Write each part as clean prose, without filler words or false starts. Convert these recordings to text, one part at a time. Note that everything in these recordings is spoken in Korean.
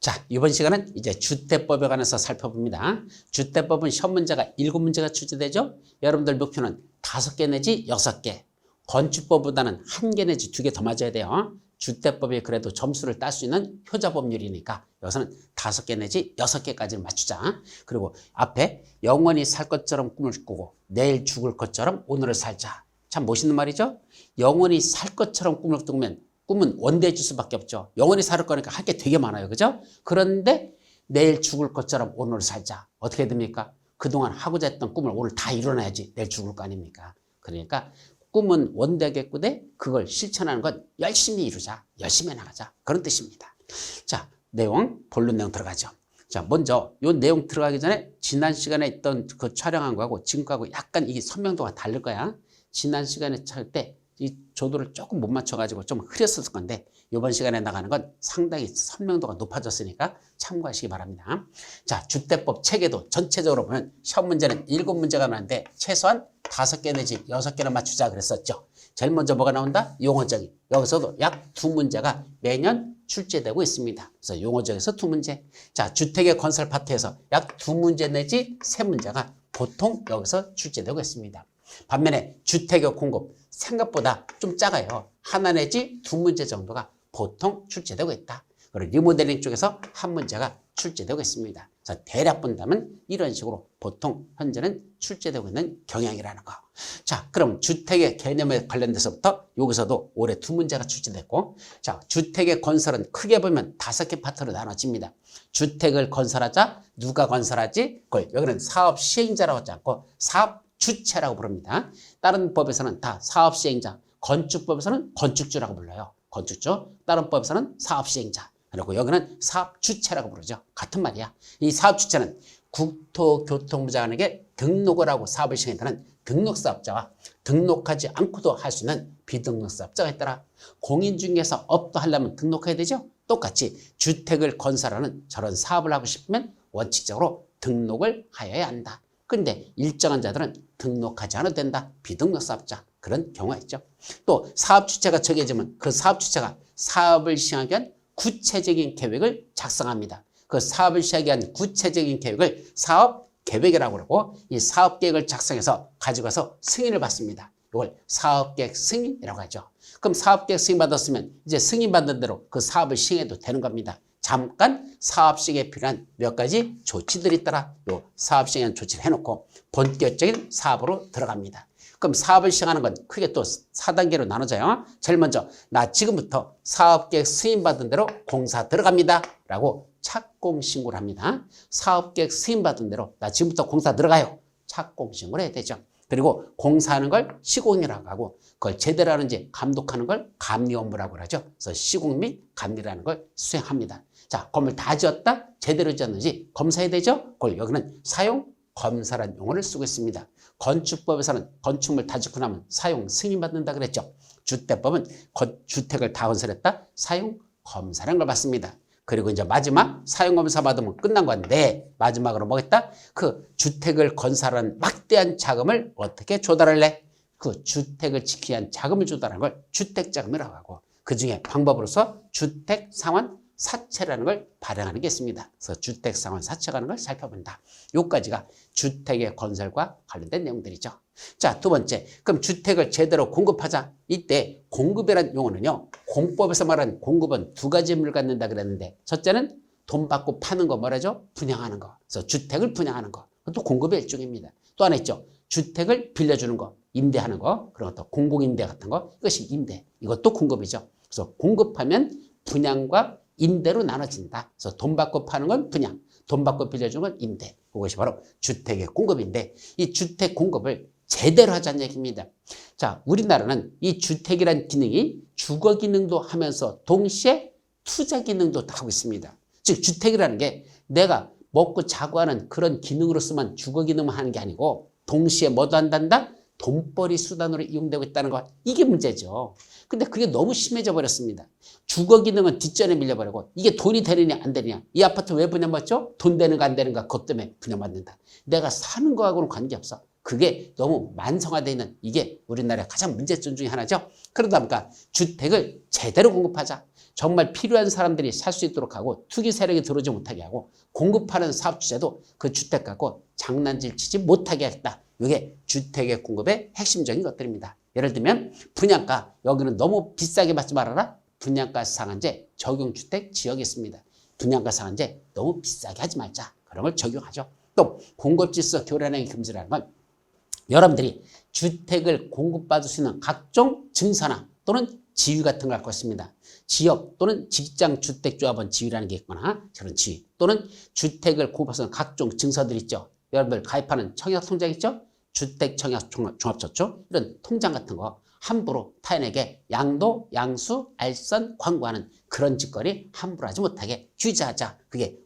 자, 이번 시간은 이제 주택법에 관해서 살펴봅니다. 주택법은 시험 문제가 7문제가 출제되죠. 여러분들 목표는 5개 내지 6개. 건축법보다는 1개 내지 2개 더 맞아야 돼요. 주택법이 그래도 점수를 딸 수 있는 효자법률이니까 여기서는 5개 내지 6개까지는 맞추자. 그리고 앞에 영원히 살 것처럼 꿈을 꾸고 내일 죽을 것처럼 오늘을 살자. 참 멋있는 말이죠. 영원히 살 것처럼 꿈을 꾸면 꿈은 원대해질 수밖에 없죠. 영원히 살 거니까 할 게 되게 많아요. 그죠? 그런데 내일 죽을 것처럼 오늘을 살자. 어떻게 됩니까? 그동안 하고자 했던 꿈을 오늘 다 이뤄내야지 내일 죽을 거 아닙니까? 그러니까 꿈은 원대하게 꾸되 그걸 실천하는 건 열심히 이루자. 열심히 나가자. 그런 뜻입니다. 자, 내용, 본론 내용 들어가죠. 자, 먼저 이 내용 들어가기 전에 지난 시간에 있던 그 촬영한 거하고 지금 거하고 약간 이게 선명도가 다를 거야. 지난 시간에 찰 때 이 조도를 조금 못 맞춰가지고 좀 흐렸을 건데 이번 시간에 나가는 건 상당히 선명도가 높아졌으니까 참고하시기 바랍니다. 자, 주택법 체계도 전체적으로 보면 시험 문제는 7문제가 나오는데 최소한 5개 내지 6개는 맞추자 그랬었죠. 제일 먼저 뭐가 나온다? 용어적인. 여기서도 약 2문제가 매년 출제되고 있습니다. 그래서 용어적에서 2문제. 자, 주택의 건설 파트에서 약 2문제 내지 3문제가 보통 여기서 출제되고 있습니다. 반면에 주택의 공급 생각보다 좀 작아요. 하나 내지 2문제 정도가 보통 출제되고 있다. 그리고 리모델링 쪽에서 1문제가 출제되고 있습니다. 그래서 대략 본다면 이런 식으로 보통 현재는 출제되고 있는 경향이라는 거. 자, 그럼 주택의 개념에 관련돼서부터 여기서도 올해 2문제가 출제됐고, 자, 주택의 건설은 크게 보면 5개 파트로 나눠집니다. 주택을 건설하자, 누가 건설하지? 그걸 여기는 사업 시행자라고 하지 않고 사업 주체라고 부릅니다. 다른 법에서는 다 사업 시행자, 건축법에서는 건축주라고 불러요. 건축주. 다른 법에서는 사업 시행자. 그리고 여기는 사업 주체라고 부르죠. 같은 말이야. 이 사업 주체는 국토교통부 장관에게 등록을 하고 사업을 시행한다는 등록사업자와 등록하지 않고도 할 수 있는 비등록사업자가 있더라. 공인중개사 업도 하려면 등록해야 되죠. 똑같이 주택을 건설하는 저런 사업을 하고 싶으면 원칙적으로 등록을 하여야 한다. 근데 일정한 자들은 등록하지 않아도 된다. 비등록사업자. 그런 경우가 있죠. 또 사업 주체가 정해지면 그 사업 주체가 사업을 시행하기 위한 구체적인 계획을 작성합니다. 그 사업을 시행하기 위한 구체적인 계획을 사업 계획이라고 그러고 이 사업 계획을 작성해서 가지고 가서 승인을 받습니다. 이걸 사업 계획 승인이라고 하죠. 그럼 사업 계획 승인 받았으면 이제 승인 받은 대로 그 사업을 시행해도 되는 겁니다. 잠깐 사업 시행에 필요한 몇 가지 조치들이 있더라. 요 사업 시행한 조치를 해놓고 본격적인 사업으로 들어갑니다. 그럼 사업을 시행하는 건 크게 또 4단계로 나눠져요. 제일 먼저 나 지금부터 사업계획 승인받은 대로 공사 들어갑니다. 라고 착공신고를 합니다. 사업계획 승인받은 대로 나 지금부터 공사 들어가요. 착공신고를 해야 되죠. 그리고 공사하는 걸 시공이라고 하고 그걸 제대로 하는지 감독하는 걸 감리 업무라고 하죠. 그래서 시공 및 감리라는 걸 수행합니다. 자, 건물 다 지었다? 제대로 지었는지 검사해야 되죠? 그걸 여기는 사용 검사라는 용어를 쓰고 있습니다. 건축법에서는 건축물 다 짓고 나면 사용 승인받는다 그랬죠. 주택법은 주택을 다 건설했다? 사용 검사라는 걸 받습니다. 그리고 이제 마지막 사용검사 받으면 끝난 건데 마지막으로 뭐겠다? 그 주택을 건설하는 막대한 자금을 어떻게 조달을 해? 그 주택을 지키기 위한 자금을 조달하는 걸 주택자금이라고 하고 그중에 방법으로서 주택상환사채라는 걸 발행하는 게 있습니다. 그래서 주택상환사채가 하는 걸 살펴본다. 요까지가 주택의 건설과 관련된 내용들이죠. 자, 두 번째, 그럼 주택을 제대로 공급하자. 이때 공급이라는 용어는요, 공법에서 말하는 공급은 2가지 의미를 갖는다 그랬는데 첫째는 돈 받고 파는 거 뭐라죠? 분양하는 거. 그래서 주택을 분양하는 거. 그것도 공급의 일종입니다. 또 하나 있죠. 주택을 빌려주는 거, 임대하는 거, 그런 것도 공공임대 같은 거, 이것이 임대. 이것도 공급이죠. 그래서 공급하면 분양과 임대로 나눠진다. 그래서 돈 받고 파는 건 분양, 돈 받고 빌려주는 건 임대. 그것이 바로 주택의 공급인데 이 주택 공급을 제대로 하자는 얘기입니다. 자, 우리나라는 이 주택이란 기능이 주거 기능도 하면서 동시에 투자 기능도 하고 있습니다. 즉 주택이라는 게 내가 먹고 자고 하는 그런 기능으로서만 주거 기능만 하는 게 아니고 동시에 뭐도 한단다? 돈벌이 수단으로 이용되고 있다는 것. 이게 문제죠. 근데 그게 너무 심해져 버렸습니다. 주거 기능은 뒷전에 밀려버리고 이게 돈이 되느냐 안 되느냐. 이 아파트 왜 분양받죠? 돈 되는가 안 되는가 그것 때문에 분양받는다. 내가 사는 거하고는 관계없어. 그게 너무 만성화되어 있는 이게 우리나라의 가장 문제점 중에 하나죠. 그러다 보니까 주택을 제대로 공급하자. 정말 필요한 사람들이 살 수 있도록 하고 투기 세력이 들어오지 못하게 하고 공급하는 사업주체도 그 주택 갖고 장난질 치지 못하게 했다. 이게 주택의 공급의 핵심적인 것들입니다. 예를 들면 분양가, 여기는 너무 비싸게 받지 말아라. 분양가 상한제 적용주택 지역이 있습니다. 분양가 상한제 너무 비싸게 하지 말자. 그런 걸 적용하죠. 또 공급질서 교란행위 금지라는 건 여러분들이 주택을 공급받을 수 있는 각종 증서나 또는 지위 같은 걸 할 것입니다. 지역 또는 직장주택조합원 지위라는 게 있거나 저런 지위 또는 주택을 공급할 수 있는 각종 증서들 있죠. 여러분들 가입하는 청약통장 있죠. 주택청약종합저축 이런 통장 같은 거 함부로 타인에게 양도, 양수, 알선, 광고하는 그런 짓거리 함부로 하지 못하게 규제하자. 그게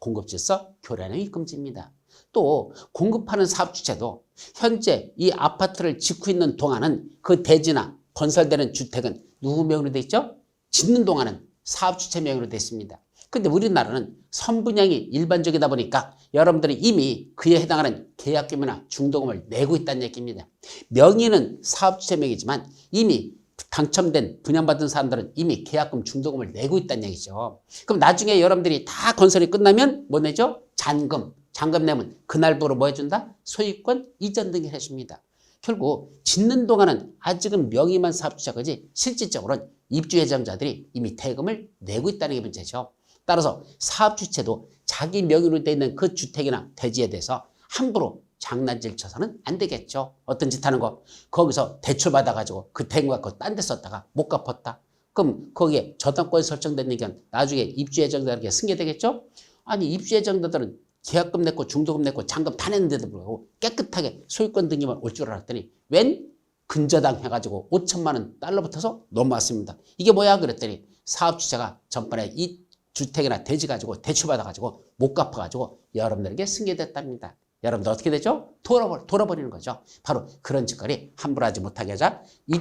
공급질서 교란행위 금지입니다. 또 공급하는 사업주체도 현재 이 아파트를 짓고 있는 동안은 그 대지나 건설되는 주택은 누구 명의로 돼 있죠? 짓는 동안은 사업주체 명의로 돼 있습니다. 근데 우리나라는 선분양이 일반적이다 보니까 여러분들이 이미 그에 해당하는 계약금이나 중도금을 내고 있다는 얘기입니다. 명의는 사업주체 명의지만 이미 당첨된 분양받은 사람들은 이미 계약금 중도금을 내고 있다는 얘기죠. 그럼 나중에 여러분들이 다 건설이 끝나면 뭐 내죠? 잔금. 잔금 내면 그날부로 뭐 해준다? 소유권 이전 등을 해줍니다. 결국 짓는 동안은 아직은 명의만 사업주체거지 실질적으로는 입주 예정자들이 이미 대금을 내고 있다는 게 문제죠. 따라서 사업주체도 자기 명의로 되어 있는 그 주택이나 대지에 대해서 함부로 장난질 쳐서는 안 되겠죠. 어떤 짓 하는 거? 거기서 대출 받아가지고 그 대금 갖고 딴 데 썼다가 못 갚았다. 그럼 거기에 저당권이 설정된 얘기는 나중에 입주 예정자에게 승계되겠죠? 아니 입주 예정자들은 계약금 냈고 중도금 냈고 잔금 다 냈는데도 불구하고 깨끗하게 소유권 등기만 올 줄 알았더니 웬 근저당 해가지고 5천만 원 달러 붙어서 넘어왔습니다. 이게 뭐야 그랬더니 사업주체가 전번에 이 주택이나 대지 가지고 대출받아가지고 못 갚아가지고 여러분들에게 승계됐답니다. 여러분들 어떻게 되죠? 돌아버리는 거죠. 바로 그런 짓거리 함부로 하지 못하게 하자. 이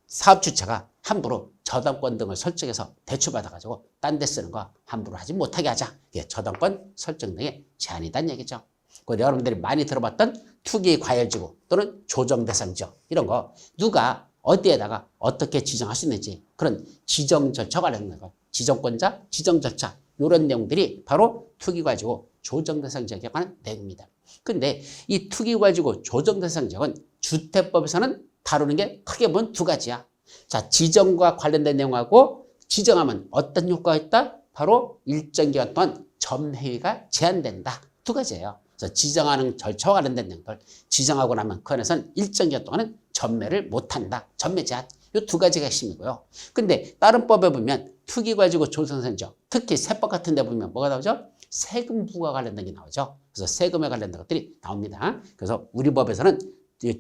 사업주체가 함부로 저당권 등을 설정해서 대출받아가지고 딴 데 쓰는 거 함부로 하지 못하게 하자. 이게 저당권 설정 등의 제한이란 얘기죠. 그리고 여러분들이 많이 들어봤던 투기 과열지구 또는 조정대상지역 이런 거 누가 어디에다가 어떻게 지정할 수 있는지 그런 지정 절차가 관련된 거 지정권자, 지정 절차 이런 내용들이 바로 투기과지구 조정대상지역에 관한 내용입니다. 근데 이 투기과지구 조정대상지역은 주택법에서는 다루는 게 크게 보면 두 가지야. 자, 지정과 관련된 내용하고 지정하면 어떤 효과가 있다? 바로 일정 기간 동안 점회의가 제한된다. 두 가지예요. 그래서 지정하는 절차와 관련된 내용들 지정하고 나면 그 안에서는 일정 기간 동안은 전매를 못한다. 전매 제한. 이 두 가지가 핵심이고요. 근데 다른 법에 보면 투기과지구 조정대상지역 특히 세법 같은 데 보면 뭐가 나오죠? 세금 부과 관련된 게 나오죠. 그래서 세금에 관련된 것들이 나옵니다. 그래서 우리 법에서는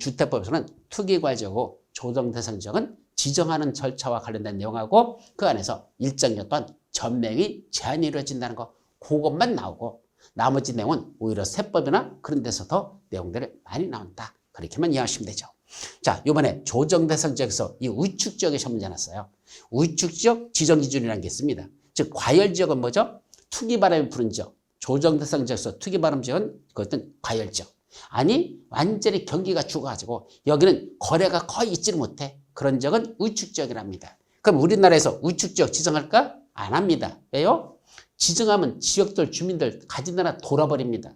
주택법에서는 투기과지구 조정대상지역은 지정하는 절차와 관련된 내용하고 그 안에서 일정 기간 동안 전매의 제한이 이루어진다는 거 그것만 나오고 나머지 내용은 오히려 세법이나 그런 데서 더 내용들이 많이 나온다. 그렇게만 이해하시면 되죠. 자, 이번에 조정대상지역에서 이 우측지역에 문제 났어요. 우측지역 지정기준이라는 게 있습니다. 즉 과열지역은 뭐죠? 투기바람이 부는 지역. 조정대상지역에서 투기바람 지역은 그것은 과열지역. 아니 완전히 경기가 죽어가지고 여기는 거래가 거의 있지를 못해. 그런 지역은 우측지역이랍니다. 그럼 우리나라에서 우측지역 지정할까? 안 합니다. 왜요? 지정하면 지역들 주민들 가진 나라 돌아버립니다.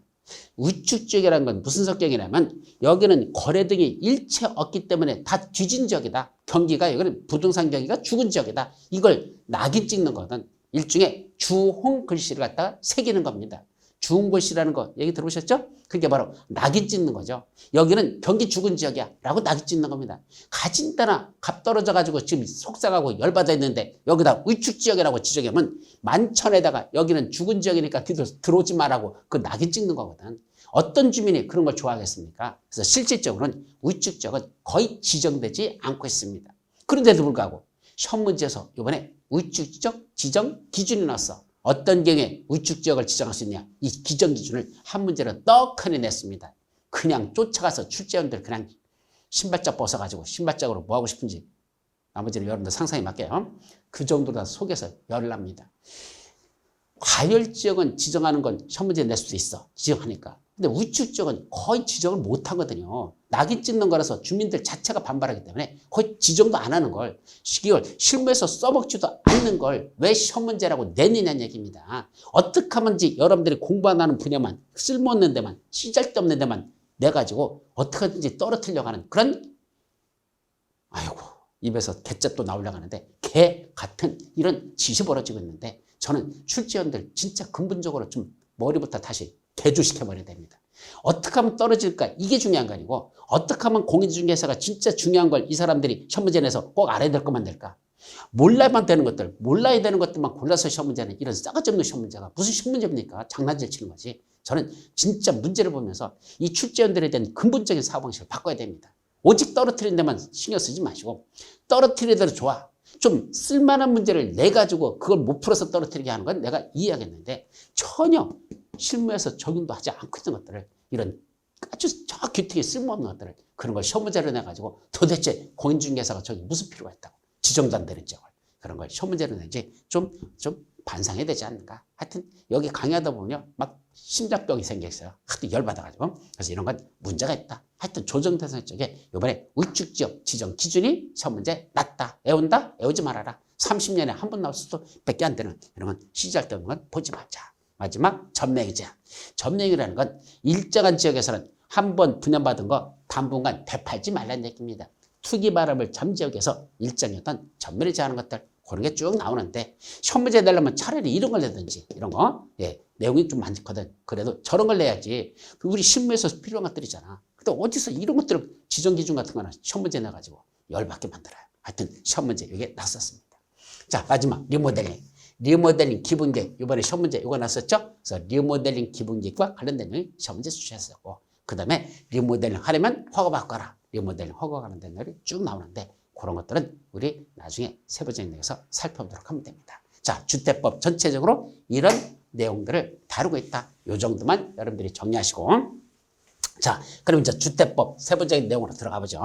우측지역이라는 건 무슨 성격이냐면 여기는 거래 등이 일체 없기 때문에 다 뒤진 지역이다. 경기가 여기는 부동산 경기가 죽은 지역이다. 이걸 낙인 찍는 거는 일종의 주홍 글씨를 갖다가 새기는 겁니다. 주홍 글씨라는 거 얘기 들어보셨죠? 그게 바로 낙인 찍는 거죠. 여기는 경기 죽은 지역이야 라고 낙인 찍는 겁니다. 가진 데나 값 떨어져가지고 지금 속상하고 열받아 있는데 여기다 우측지역이라고 지정하면 만천에다가 여기는 죽은 지역이니까 들어오지 말라고 그 낙인 찍는 거거든. 어떤 주민이 그런 걸 좋아하겠습니까? 그래서 실질적으로는 우측지역은 거의 지정되지 않고 있습니다. 그런데도 불구하고 시험문제에서 이번에 우측지역 지정 기준이 나왔어. 어떤 경우에 우측지역을 지정할 수 있냐. 이 기정 기준을 한 문제로 떡하니 냈습니다. 그냥 쫓아가서 출제원들 그냥 신발짝 벗어가지고 신발짝으로 뭐 하고 싶은지 나머지는 여러분들 상상에 맡겨요. 그 정도로 다 속에서 열을 납니다. 과열지역은 지정하는 건 시험 문제 낼 수도 있어. 지정하니까. 근데 우측 지역은 거의 지정을 못 하거든요. 낙인 찍는 거라서 주민들 자체가 반발하기 때문에 거의 지정도 안 하는 걸, 이걸 실무에서 써먹지도 않는 걸 왜 시험 문제라고 내느냐는 얘기입니다. 어떻게 하면 여러분들이 공부하는 분야만, 쓸모없는 데만, 쓰잘데없는 데만 내가지고 어떻게 하든지 떨어뜨리려고 하는 그런, 아이고, 입에서 개짜 또 나오려고 하는데 개 같은 이런 짓이 벌어지고 있는데, 저는 출제원들 진짜 근본적으로 좀 머리부터 다시 개조시켜버려야 됩니다. 어떻게 하면 떨어질까? 이게 중요한 거 아니고, 어떻게 하면 공인중개사가 진짜 중요한 걸 이 사람들이 시험 문제 내서 꼭 알아야 될 것만 낼까? 몰라야만 되는 것들, 몰라야 되는 것들만 골라서 시험 문제는 이런 싸가지 없는 시험 문제가 무슨 시험 문제입니까? 장난질 치는 거지. 저는 진짜 문제를 보면서 이 출제원들에 대한 근본적인 사고방식을 바꿔야 됩니다. 오직 떨어뜨리는 데만 신경 쓰지 마시고, 떨어뜨리는 대로 좋아. 좀 쓸만한 문제를 내가지고 그걸 못 풀어서 떨어뜨리게 하는 건 내가 이해하겠는데, 전혀 실무에서 적용도 하지 않고 있는 것들을, 이런 아주 저 귀퉁이 쓸모없는 것들을, 그런 걸 시험 문제로 내가지고 도대체 공인중개사가 저기 무슨 필요가 있다고, 지정도 안 되는 지역을 그런 걸 시험 문제로 내지 좀 반성해야 되지 않는가. 하여튼 여기 강의하다 보면 막 심장병이 생겼어요. 하도 열받아가지고. 그래서 이런 건 문제가 있다. 하여튼 조정대상 쪽에 이번에 우측 지역 지정 기준이 시험 문제 낮다. 애운다? 애우지 말아라. 30년에 한 번 나올 수도 밖에 안 되는 이런 건 시잘데없는 건 보지 말자. 마지막 전매이자. 전매이라는 건 일정한 지역에서는 한 번 분양받은 거 당분간 되팔지 말라는 얘기입니다. 투기 바람을 전 지역에서 일정의 어떤 전매를 제하는 것들, 그런 게 쭉 나오는데, 시험 문제 내려면 차라리 이런 걸 내든지, 이런 거, 예, 내용이 좀 많거든. 그래도 저런 걸 내야지. 우리 실무에서 필요한 것들이잖아. 근데 어디서 이런 것들을 지정 기준 같은 거나 시험 문제 내가지고 열받게 만들어요. 하여튼 시험 문제 이게 났었습니다. 자, 마지막 리모델링. 리모델링 기본계획, 이번에 시험 문제 이거 났었죠? 그래서 리모델링 기본계획과 관련된 내용이 시험 문제 수시했었고, 그 다음에 리모델링 하려면 허가 받거라. 리모델링 허가 관련된 내용이 쭉 나오는데, 그런 것들은 우리 나중에 세부적인 내용에서 살펴보도록 하면 됩니다. 자, 주택법 전체적으로 이런 내용들을 다루고 있다. 이 정도만 여러분들이 정리하시고, 자, 그럼 이제 주택법 세부적인 내용으로 들어가 보죠.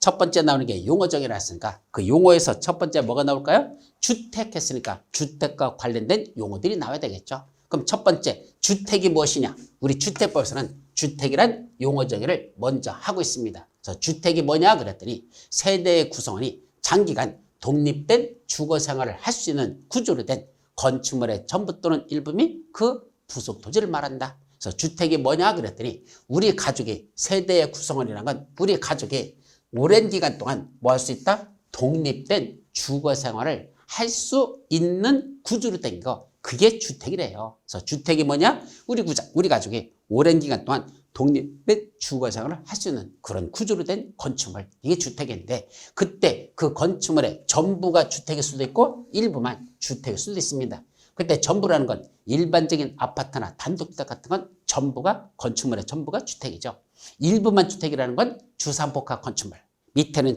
첫 번째 나오는 게 용어정의라 했으니까, 그 용어에서 첫 번째 뭐가 나올까요? 주택 했으니까 주택과 관련된 용어들이 나와야 되겠죠. 그럼 첫 번째, 주택이 무엇이냐? 우리 주택법에서는 주택이란 용어 정의를 먼저 하고 있습니다. 그래서 주택이 뭐냐 그랬더니, 세대의 구성원이 장기간 독립된 주거 생활을 할 수 있는 구조로 된 건축물의 전부 또는 일부 및 그 부속 토지를 말한다. 그래서 주택이 뭐냐 그랬더니, 우리 가족이, 세대의 구성원이라는 건 우리 가족이 오랜 기간 동안 뭐 할 수 있다? 독립된 주거 생활을 할 수 있는 구조로 된 거, 그게 주택이래요. 그래서 주택이 뭐냐? 우리 가족이 오랜 기간 동안 독립된 주거 생활을 할 수 있는 그런 구조로 된 건축물, 이게 주택인데, 그때 그 건축물의 전부가 주택일 수도 있고 일부만 주택일 수도 있습니다. 그때 전부라는 건 일반적인 아파트나 단독주택 같은 건 전부가, 건축물의 전부가 주택이죠. 일부만 주택이라는 건 주상복합 건축물, 밑에는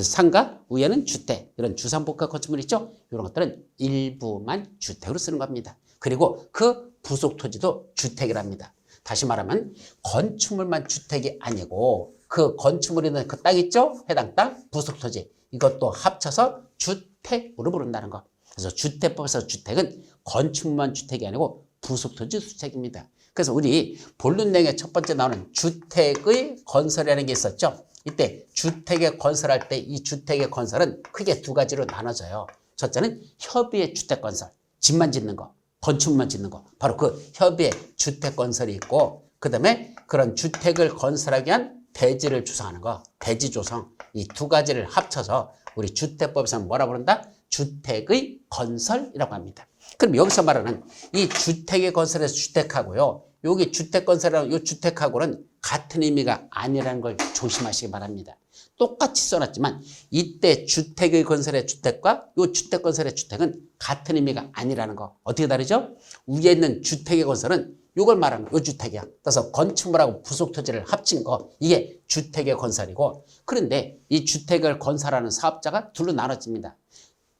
상가, 위에는 주택, 이런 주상복합 건축물 있죠? 이런 것들은 일부만 주택으로 쓰는 겁니다. 그리고 그 부속 토지도 주택이랍니다. 다시 말하면 건축물만 주택이 아니고, 그 건축물에 있는 그 땅 있죠? 해당 땅, 부속 토지, 이것도 합쳐서 주택으로 부른다는 거. 그래서 주택법에서 주택은 건축물만 주택이 아니고 부속 토지 주택입니다. 그래서 우리 본론 내용의 첫 번째 나오는 주택의 건설이라는 게 있었죠? 이때 주택의 건설할 때 이 주택의 건설은 크게 두 가지로 나눠져요. 첫째는 협의의 주택 건설, 집만 짓는 거, 건축물만 짓는 거, 바로 그 협의의 주택 건설이 있고, 그 다음에 그런 주택을 건설하기 위한 대지를 조성하는 거, 대지 조성, 이 두 가지를 합쳐서 우리 주택법에서는 뭐라 부른다? 주택의 건설이라고 합니다. 그럼 여기서 말하는 이 주택의 건설에서 주택하고요, 여기 주택 건설이라는 이 주택하고는 같은 의미가 아니라는 걸 조심하시기 바랍니다. 똑같이 써놨지만 이때 주택의 건설의 주택과 이 주택 건설의 주택은 같은 의미가 아니라는 거. 어떻게 다르죠? 위에 있는 주택의 건설은 이걸 말하는 거, 이 주택이야. 그래서 건축물하고 부속 토지를 합친 거, 이게 주택의 건설이고, 그런데 이 주택을 건설하는 사업자가 둘로 나눠집니다.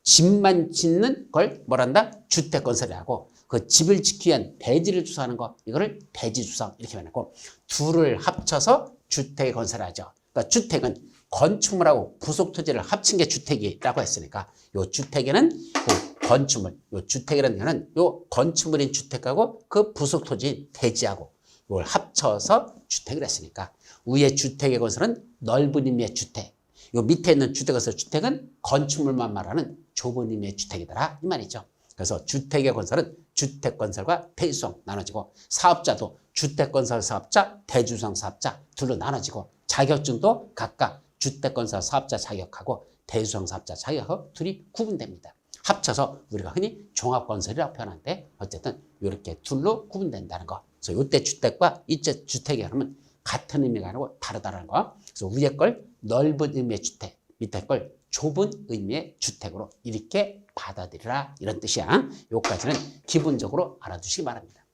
집만 짓는 걸 뭐란다? 주택 건설이라고, 그 집을 짓기 위한 대지를 주소하는 거, 이거를 대지 주성 이렇게 말하고, 둘을 합쳐서 주택 건설하죠. 그러니까 주택은 건축물하고 부속 토지를 합친 게 주택이라고 했으니까, 요 주택에는 그 건축물, 요 주택이라는 거는 요 건축물인 주택하고 그 부속 토지인 대지하고, 이걸 합쳐서 주택을 했으니까 위에 주택의 건설은 넓은 의미의 주택, 요 밑에 있는 주택에서 주택은 건축물만 말하는 좁은 의미의 주택이더라 이 말이죠. 그래서 주택의 건설은 주택건설과 대주성 나눠지고 사업자도 주택건설 사업자, 대주성 사업자 둘로 나눠지고 자격증도 각각 주택건설 사업자 자격하고 대주성 사업자 자격하고 둘이 구분됩니다. 합쳐서 우리가 흔히 종합건설이라고 표현하는데 어쨌든 이렇게 둘로 구분된다는 거. 그래서 이때 주택과 이때 주택이 그러면 같은 의미가 아니고 다르다는 거. 그래서 위에 걸 넓은 의미의 주택, 밑에 걸 좁은 의미의 주택으로 이렇게 받아들이라 이런 뜻이야. 요까지는 기본적으로 알아두시기 바랍니다.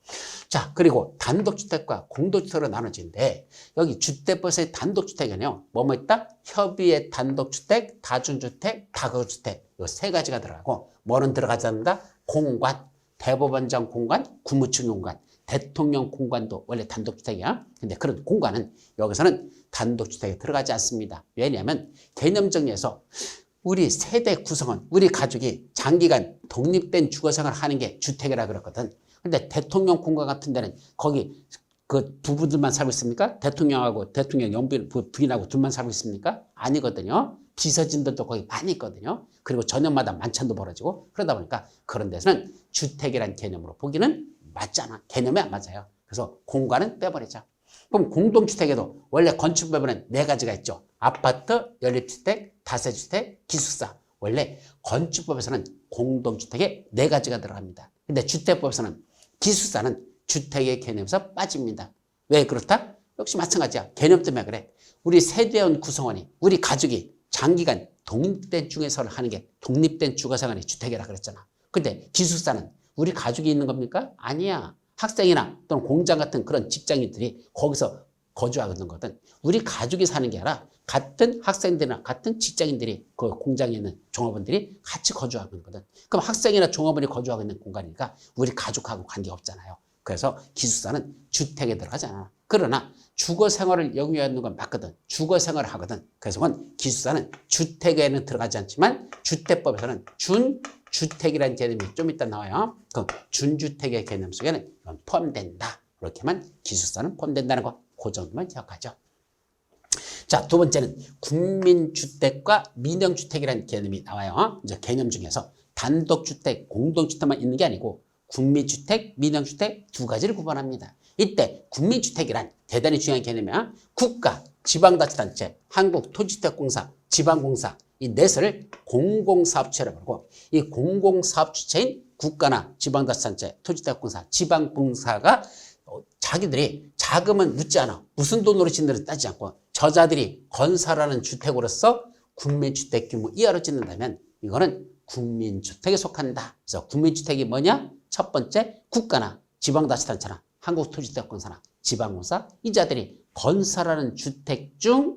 자, 그리고 단독주택과 공동주택으로 나눠지는데 여기 주택법에서의 단독주택에는요. 뭐뭐 있다? 협의의 단독주택, 다중주택, 다가구주택 요 세 가지가 들어가고 뭐는 들어가지 않는다? 공관, 대법원장 공관, 국무총 공관, 대통령 공관도 원래 단독주택이야. 근데 그런 공관은 여기서는 단독주택에 들어가지 않습니다. 왜냐하면 개념 정리에서 우리 세대 구성원, 우리 가족이 장기간 독립된 주거생활을 하는 게 주택이라 그랬거든. 근데 대통령 공관 같은 데는 거기 그 부부들만 살고 있습니까? 대통령하고 대통령 영부인 부인하고 둘만 살고 있습니까? 아니거든요. 비서진들도 거기 많이 있거든요. 그리고 저녁마다 만찬도 벌어지고 그러다 보니까 그런 데서는 주택이란 개념으로 보기는 맞잖아. 개념이 안 맞아요. 그래서 공간은 빼버리자. 그럼 공동주택에도 원래 건축법에는 네 가지가 있죠. 아파트, 연립주택, 다세주택, 기숙사. 원래 건축법에서는 공동주택에 네 가지가 들어갑니다. 근데 주택법에서는 기숙사는 주택의 개념에서 빠집니다. 왜 그렇다? 역시 마찬가지야. 개념 때문에 그래. 우리 세대원 구성원이, 우리 가족이 장기간 독립된 주거생활을 하는 게 독립된 주거생활이 주택이라 그랬잖아. 근데 기숙사는 우리 가족이 있는 겁니까? 아니야. 학생이나 또는 공장 같은 그런 직장인들이 거기서 거주하는 거든. 우리 가족이 사는 게 아니라 같은 학생들이나 같은 직장인들이 그 공장에 있는 종업원들이 같이 거주하는 거든. 그럼 학생이나 종업원이 거주하고 있는 공간이니까 우리 가족하고 관계없잖아요. 그래서 기숙사는 주택에 들어가지 않아. 그러나 주거생활을 영위하는 건 맞거든. 주거생활을 하거든. 그래서 그건 기숙사는 주택에는 들어가지 않지만 주택법에서는 준주택이라는 개념이 좀 이따 나와요. 그 준주택의 개념 속에는 이건 포함된다. 그렇게만 기숙사는 포함된다는 거. 그 정도만 기억하죠. 자, 두 번째는 국민주택과 민영주택이라는 개념이 나와요. 이제 개념 중에서 단독주택, 공동주택만 있는 게 아니고 국민주택, 민영주택 두 가지를 구분합니다. 이때 국민주택이란 대단히 중요한 개념이야. 국가, 지방자치단체, 한국토지주택공사, 지방공사 이 넷을 공공사업주체라고 부르고 이 공공사업주체인 국가나 지방자치단체, 토지주택공사, 지방공사가 자기들이 자금은 묻지 않아. 무슨 돈으로 짓는지 따지지 않고 저자들이 건설하는 주택으로서 국민주택 규모 이하로 짓는다면 이거는 국민주택에 속한다. 그래서 국민주택이 뭐냐? 첫 번째 국가나 지방자치단체나 한국토지주택공사나 지방공사 이 자들이 건설하는 주택 중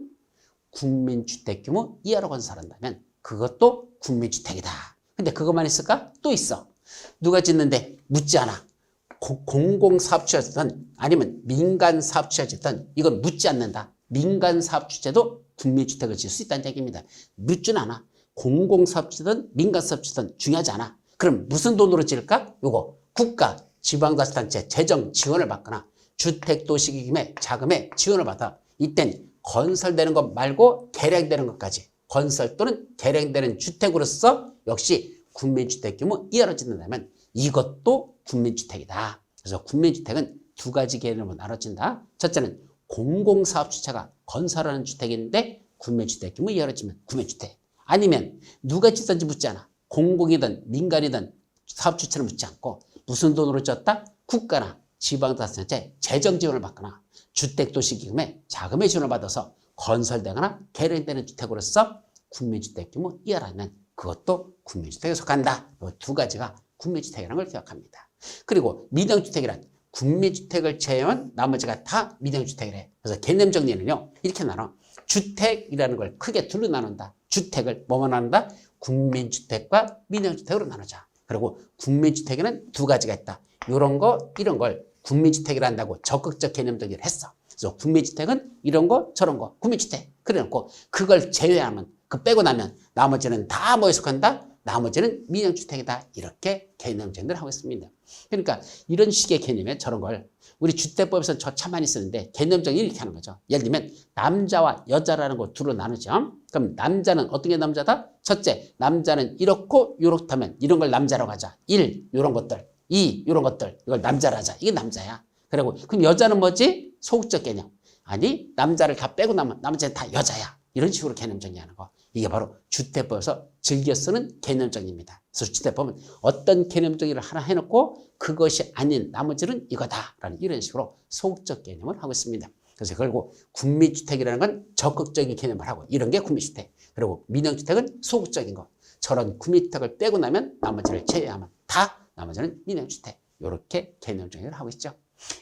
국민주택 규모 이하로 건설한다면 그것도 국민주택이다. 근데 그것만 있을까? 또 있어. 누가 짓는데 묻지 않아. 공공사업주체든 아니면 민간사업주체든 이건 묻지 않는다. 민간사업주체도 국민주택을 지을 수 있다는 얘기입니다. 묻지는 않아. 공공사업주체든 민간사업주체든 중요하지 않아. 그럼 무슨 돈으로 지을까? 요거 국가, 지방자치단체 재정 지원을 받거나 주택도시기금의 자금에 지원을 받아 이땐 건설되는 것 말고 개량되는 것까지 건설 또는 개량되는 주택으로서 역시 국민주택 규모 이하로 짓는다면 이것도 국민주택이다. 그래서 국민주택은 두 가지 개념으로 나눠진다. 첫째는 공공사업주체가 건설하는 주택인데 국민주택 규모 이하로 짓면 국민주택. 아니면 누가 짓든지 묻지 않아. 공공이든 민간이든 사업주체는 묻지 않고 무슨 돈으로 졌다? 국가나 지방자치단체 재정 지원을 받거나 주택도시기금의 자금의 지원을 받아서 건설되거나 개량되는 주택으로서 국민주택 규모 이하라면 그것도 국민주택에 속한다. 이 두 가지가 국민주택이라는 걸 기억합니다. 그리고 민영주택이란 국민주택을 제외한 나머지가 다 민영주택이래. 그래서 개념 정리는요. 이렇게 나눠. 주택이라는 걸 크게 둘로 나눈다. 주택을 뭐만 나눈다? 국민주택과 민영주택으로 나누자. 그리고 국민주택에는 두 가지가 있다. 이런 거, 이런 걸 국민주택이라 한다고 적극적 개념 정리를 했어. 그래서 국민주택은 이런 거, 저런 거, 국민주택. 그래 놓고 그걸 제외하면, 그 빼고 나면 나머지는 다 뭐에 속한다? 나머지는 민영주택이다. 이렇게 개념 정리를 하고 있습니다. 그러니까 이런 식의 개념에 저런 걸 우리 주택법에서 저 참 많이 쓰는데 개념 정리 이렇게 하는 거죠. 예를 들면 남자와 여자라는 거 둘로 나누죠. 그럼 남자는 어떤 게 남자다? 첫째, 남자는 이렇고 이렇다면 이런 걸 남자라고 하자. 1, 이런 것들. 2, 이런 것들. 이걸 남자라 하자. 이게 남자야. 그리고 그럼 여자는 뭐지? 소극적 개념. 아니 남자를 다 빼고 나머지는 다 여자야. 이런 식으로 개념 정리하는 거. 이게 바로 주택법에서 즐겨 쓰는 개념 정리입니다. 그래서 주택법은 어떤 개념 정리를 하나 해놓고 그것이 아닌 나머지는 이거다라는 이런 식으로 소극적 개념을 하고 있습니다. 그래서 결국 군민주택이라는 건 적극적인 개념을 하고 이런 게 군민주택. 그리고 민영주택은 소극적인 거. 저런 군민주택을 빼고 나면 나머지를 제외하면 다 나머지는 민영주택. 이렇게 개념 정리를 하고 있죠.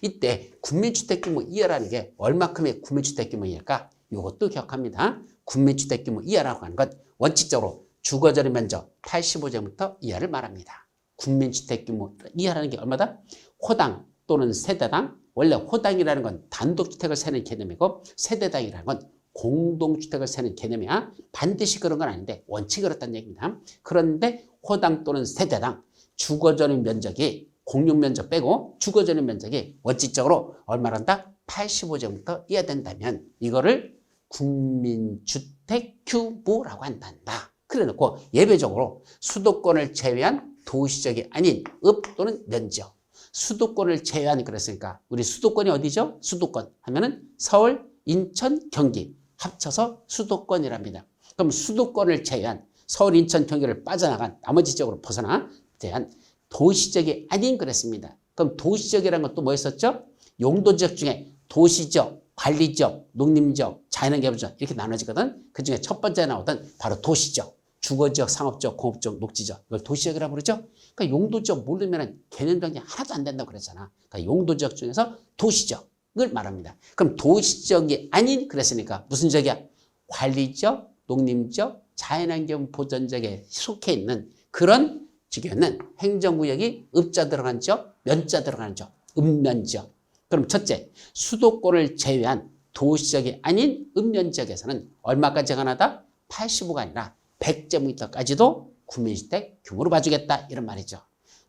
이때 군민주택 규모 이하라는 게 얼마큼의 군민주택 규모 이하일까? 이것도 기억합니다. 군민주택 규모 이하라고 하는 건 원칙적으로 주거전용 면적 85제곱미터 이하를 말합니다. 군민주택 규모 이하라는 게 얼마다? 호당 또는 세대당. 원래 호당이라는 건 단독주택을 세는 개념이고 세대당이라는 건 공동주택을 세는 개념이야. 반드시 그런 건 아닌데 원칙이 그렇다는 얘기입니다. 그런데 호당 또는 세대당 주거전용 면적이 공용 면적 빼고 주거전용 면적이 원칙적으로 얼마란다? 85제곱미터 이하 된다면 이거를 국민주택 규모라고 한단다. 그래놓고 예외적으로 수도권을 제외한 도시적이 아닌 읍 또는 면지역. 수도권을 제외한 그랬으니까 우리 수도권이 어디죠? 수도권 하면은 서울, 인천, 경기 합쳐서 수도권이랍니다. 그럼 수도권을 제외한 서울, 인천, 경기를 빠져나간 나머지 지역으로 벗어나 제한 도시적이 아닌 그랬습니다. 그럼 도시적이라는 건 또 뭐였었죠? 용도지역 중에 도시지역, 관리지역, 농림지역, 자연환경지역 이렇게 나눠지거든. 그중에 첫 번째 나오던 바로 도시지역, 주거지역, 상업지역, 공업지역, 녹지지역 이걸 도시지역이라고 부르죠. 그러니까 용도지역 모르면 개념 정리 하나도 안 된다고 그랬잖아. 그러니까 용도지역 중에서 도시지역을 말합니다. 그럼 도시지역이 아닌 그랬으니까 무슨 지역이야? 관리지역, 농림지역, 자연환경 보전지역에 속해 있는 그런 지역에는 행정구역이 읍자 들어간 지역, 면자 들어가는 지역, 읍면지역. 그럼 첫째, 수도권을 제외한 도시지역이 아닌 읍면지역에서는 얼마까지 가능하다? 85가 아니라 100제곱미터까지도 국민주택 규모로 봐주겠다 이런 말이죠.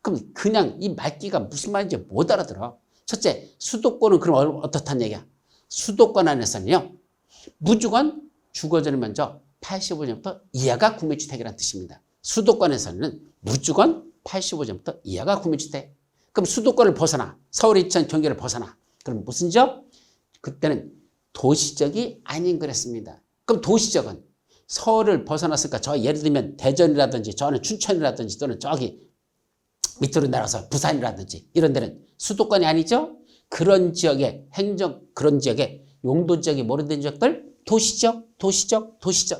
그럼 그냥 이 말귀가 무슨 말인지 못 알아들어. 첫째, 수도권은 그럼 어떻다는 얘기야? 수도권 안에서는요. 무조건 주거전용 면적 85제곱미터 이하가 국민주택이라는 뜻입니다. 수도권에서는 무조건 85제곱미터 이하가 국민주택. 그럼 수도권을 벗어나 서울, 인천, 경기를 벗어나 그럼 무슨 지역? 그때는 도시적이 아닌 그랬습니다. 그럼 도시적은 서울을 벗어났으니까 저 예를 들면 대전이라든지 저는 춘천이라든지 또는 저기 밑으로 내려서 부산이라든지 이런 데는 수도권이 아니죠? 그런 지역의 그런 지역의 용도지역이 뭐로 된 지역들? 도시적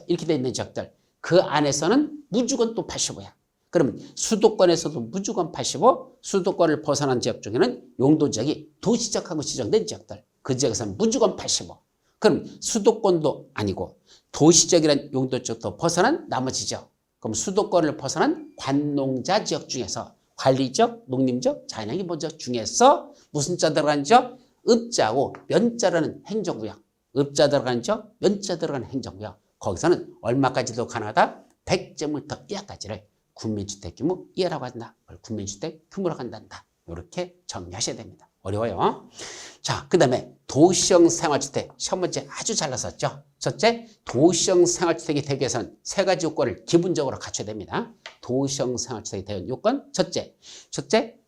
이렇게 돼 있는 지역들. 그 안에서는 무조건 또 85야. 그러면 수도권에서도 무조건 85, 수도권을 벗어난 지역 중에는 용도지역이 도시적하고 지정된 지역들. 그 지역에서는 무조건 85. 그럼 수도권도 아니고 도시적이라는 용도지역도 벗어난 나머지 지역. 그럼 수도권을 벗어난 관농자 지역 중에서 관리지역, 농림지역, 자연환경 지역 중에서 무슨 자 들어간 지역? 읍자하고 면자라는 행정구역. 읍자 들어간 지역, 면자 들어간 행정구역. 거기서는 얼마까지도 가능하다? 100제곱미터 이하까지를 국민주택 규모 이하라고 한다. 국민주택 규모라고 한다. 이렇게 정리하셔야 됩니다. 어려워요. 자, 그 다음에 도시형 생활주택. 첫 번째 아주 잘 나섰죠. 첫째, 도시형 생활주택이 되기 위해서는 세 가지 요건을 기본적으로 갖춰야 됩니다. 도시형 생활주택이 되는 요건. 첫째,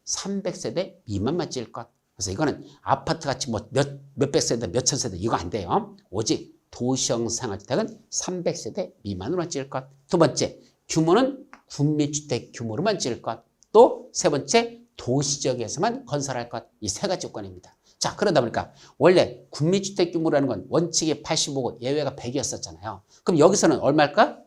300세대 미만만 지을 것. 그래서 이거는 아파트같이 뭐 몇백 세대, 몇천 세대 이거 안 돼요. 오직 도시형 생활주택은 300세대 미만으로만 지을 것. 두 번째, 규모는 국민주택 규모로만 지을 것. 또 세 번째, 도시지역에서만 건설할 것. 이 세 가지 요건입니다. 자, 그러다 보니까 원래 국민주택 규모라는 건 원칙이 85고 예외가 100이었었잖아요. 그럼 여기서는 얼마일까?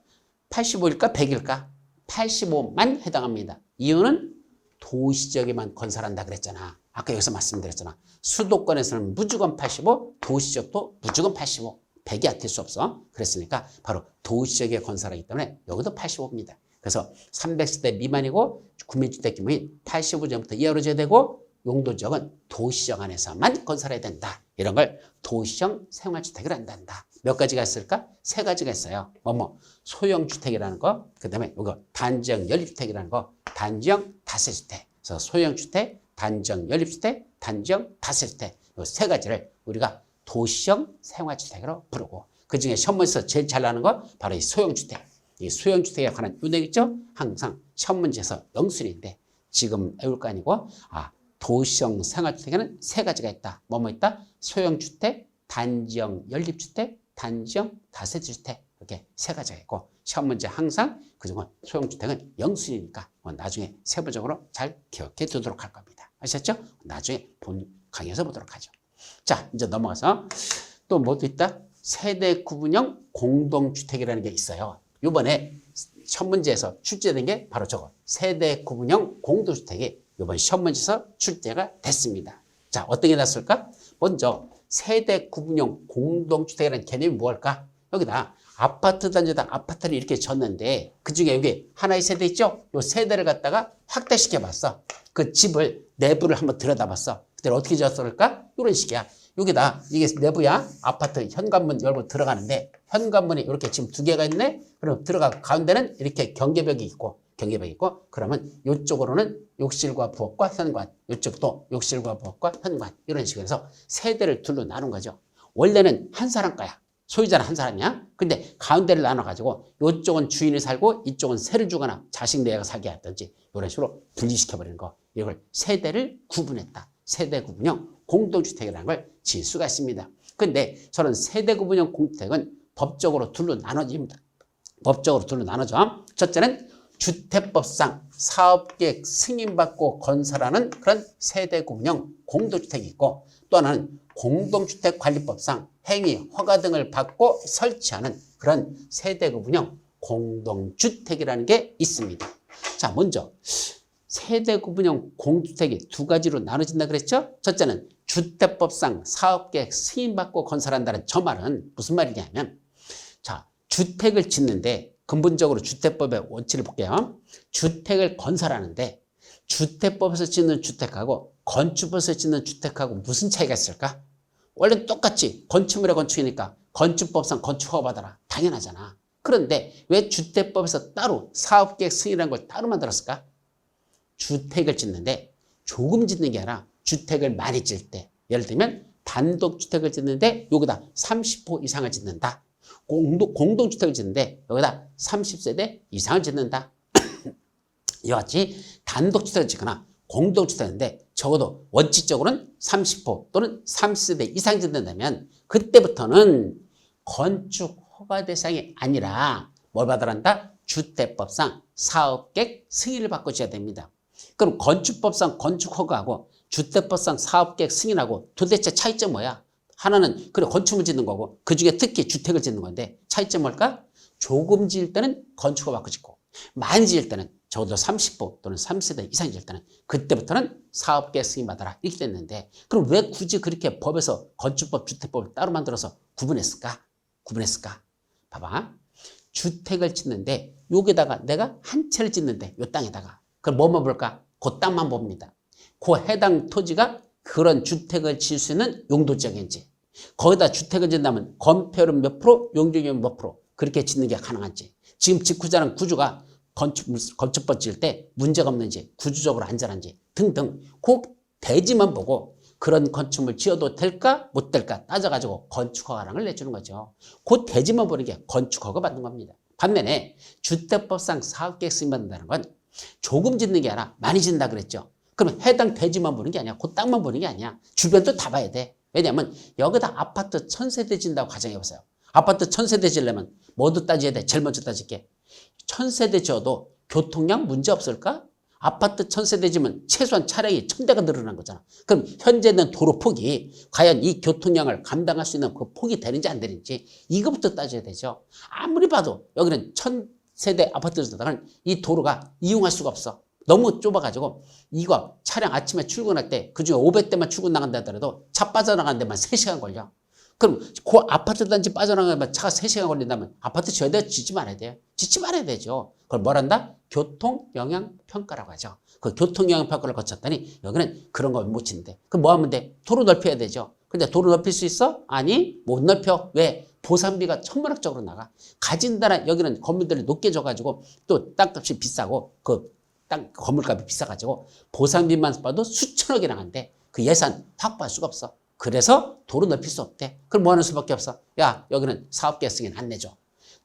85일까? 100일까? 85만 해당합니다. 이유는 도시지역에만 건설한다 그랬잖아. 아까 여기서 말씀드렸잖아. 수도권에서는 무조건 85, 도시지역도 무조건 85. 100이 될 수 없어. 그랬으니까 바로 도시지역에 건설하기 때문에 여기도 85입니다. 그래서 300세대 미만이고 국민주택 규모인 85제곱미터 이하로 줘야 되고 용도지역은 도시지역 안에서만 건설해야 된다. 이런 걸 도시형 생활주택을 한단다. 몇 가지가 있을까? 세 가지가 있어요. 소형주택이라는 거, 그 다음에 이거 단지형 연립주택이라는 거, 단지형 다세주택. 그래서 소형주택, 단지형 연립주택, 단지형 다세주택. 이 세 가지를 우리가 도시형 생활주택으로 부르고, 그 중에 시험문제에서 제일 잘 나오는 거 바로 이 소형주택. 이 소형주택에 관한 요령 있죠? 항상 시험문제에서 영순인데 지금 외울 거 아니고 도시형 생활주택에는 세 가지가 있다. 있다? 소형주택, 단지형 연립주택, 단지형 다세주택. 이렇게 세 가지가 있고 시험문제 항상 그중에 소형주택은 영순이니까 나중에 세부적으로 잘 기억해 두도록 할 겁니다. 아셨죠? 나중에 본 강의에서 보도록 하죠. 자, 이제 넘어가서 또 뭐도 있다? 세대 구분형 공동주택이라는 게 있어요. 이번에 시험 문제에서 출제된 게 바로 저거 세대 구분형 공동주택이 이번 시험 문제에서 출제가 됐습니다. 자, 어떤 게 났을까? 먼저 세대 구분형 공동주택이라는 개념이 뭘까? 여기다 아파트 단지에다 아파트를 이렇게 졌는데 그중에 여기 하나의 세대 있죠? 이 세대를 갖다가 확대시켜 봤어. 그 집을 내부를 한번 들여다봤어. 그때 어떻게 졌을까? 이런 식이야. 여기다 이게 내부야. 아파트 현관문 열고 들어가는데 현관문이 이렇게 지금 두 개가 있네. 그럼 들어가 가운데는 이렇게 경계벽이 있고 그러면 이쪽으로는 욕실과 부엌과 현관, 이쪽도 욕실과 부엌과 현관 이런 식으로 해서 세대를 둘로 나눈 거죠. 원래는 한 사람 거야. 소유자는 한 사람이야. 근데 가운데를 나눠가지고 이쪽은 주인이 살고 이쪽은 세를 주거나 자식 내가 살게 하든지 이런 식으로 분리시켜버리는 거. 이걸 세대를 구분했다. 세대 구분형 공동주택이라는 걸 지을 수가 있습니다. 근데 저는 세대 구분형 공동주택은 법적으로 둘로 나눠집니다. 법적으로 둘로 나눠져. 첫째는 주택법상 사업계획 승인받고 건설하는 그런 세대 구분형 공동주택이 있고 또 하나는 공동주택관리법상 행위, 허가 등을 받고 설치하는 그런 세대 구분형 공동주택이라는 게 있습니다. 자, 먼저 세대 구분형 공동주택이 두 가지로 나눠진다 그랬죠? 첫째는 주택법상 사업계획 승인받고 건설한다는 저 말은 무슨 말이냐면 자, 주택을 짓는데 근본적으로 주택법의 원칙을 볼게요. 주택을 건설하는데 주택법에서 짓는 주택하고 건축법에서 짓는 주택하고 무슨 차이가 있을까? 원래는 똑같이 건축물의 건축이니까 건축법상 건축허가 받아라. 당연하잖아. 그런데 왜 주택법에서 따로 사업계획 승인이라는 걸 따로 만들었을까? 주택을 짓는데 조금 짓는 게 아니라 주택을 많이 짓을 때 예를 들면 단독주택을 짓는데 여기다 30호 이상을 짓는다. 공동주택을 짓는데 여기다 30세대 이상을 짓는다. 이와 같이 단독주택을 짓거나 공동주택인데 적어도 원칙적으로는 30호 또는 30세대 이상 짓는다면 그때부터는 건축 허가 대상이 아니라 뭘 받아란다? 주택법상 사업계획 승인을 받고 지어야 됩니다. 그럼 건축법상 건축 허가하고 주택법상 사업계획 승인하고 도대체 차이점 뭐야? 하나는 그래 건축을 짓는 거고 그중에 특히 주택을 짓는 건데 차이점 뭘까? 조금 지을 때는 건축 허가 받고 짓고 많이 지을 때는 적어도 30호 또는 3세대 이상 지을 때는 그때부터는 사업계획 승인 받아라 이렇게 됐는데 그럼 왜 굳이 그렇게 법에서 건축법, 주택법을 따로 만들어서 구분했을까? 봐봐. 주택을 짓는데 여기다가 내가 한 채를 짓는데 이 땅에다가 그럼 뭐만 볼까? 그 땅만 봅니다. 그 해당 토지가 그런 주택을 지을 수 있는 용도지역인지 거기다 주택을 짓는다면 건폐율은 몇 프로, 용적률은 몇 프로 그렇게 짓는 게 가능한지 지금 짓고자는 구조가 건축법 지을 때 문제가 없는지 구조적으로 안전한지 등등 그 대지만 보고 그런 건축물 지어도 될까 못 될까 따져가지고 건축허가랑을 내주는 거죠. 그 대지만 보는 게 건축허가 받는 겁니다. 반면에 주택법상 사업계획 승인 받는다는 건 조금 짓는 게 아니라 많이 짓는다 그랬죠. 그러면 해당 대지만 보는 게 아니야. 그 땅만 보는 게 아니야. 주변도 다 봐야 돼. 왜냐하면 여기다 아파트 1000세대 짓는다고 가정해보세요. 아파트 1000세대 지으려면 뭐도 따져야 돼. 제일 먼저 따질게. 1000세대 지어도 교통량 문제 없을까? 아파트 1000세대 지면 최소한 차량이 1000대가 늘어난 거잖아. 그럼 현재 있는 도로 폭이 과연 이 교통량을 감당할 수 있는 그 폭이 되는지 안 되는지 이거부터 따져야 되죠. 아무리 봐도 여기는 1000세대 아파트에서는 이 도로가 이용할 수가 없어. 너무 좁아가지고 이거 차량 아침에 출근할 때 그중에 500대만 출근 나간다 하더라도 차 빠져나가는 데만 3시간 걸려. 그럼 그 아파트 단지 빠져나가면 차가 3시간 걸린다면 아파트 지어야 돼? 짓지 말아야 돼요? 짓지 말아야 되죠. 그걸 뭘 한다? 교통영향평가라고 하죠. 그 교통영향평가를 거쳤더니 여기는 그런 거 못 짓는데 그럼 뭐 하면 돼? 도로 넓혀야 되죠. 근데 도로 넓힐 수 있어? 아니, 못 넓혀. 왜? 보상비가 천문학적으로 나가. 가진 나라 여기는 건물들을 높게 줘가지고 또 땅값이 비싸고 그 땅 건물값이 비싸가지고 보상비만 봐도 수천억이 나간대. 그 예산 확보할 수가 없어. 그래서 도로 넓힐 수 없대. 그럼 뭐 하는 수밖에 없어? 야, 여기는 사업계획 승인 안 내줘.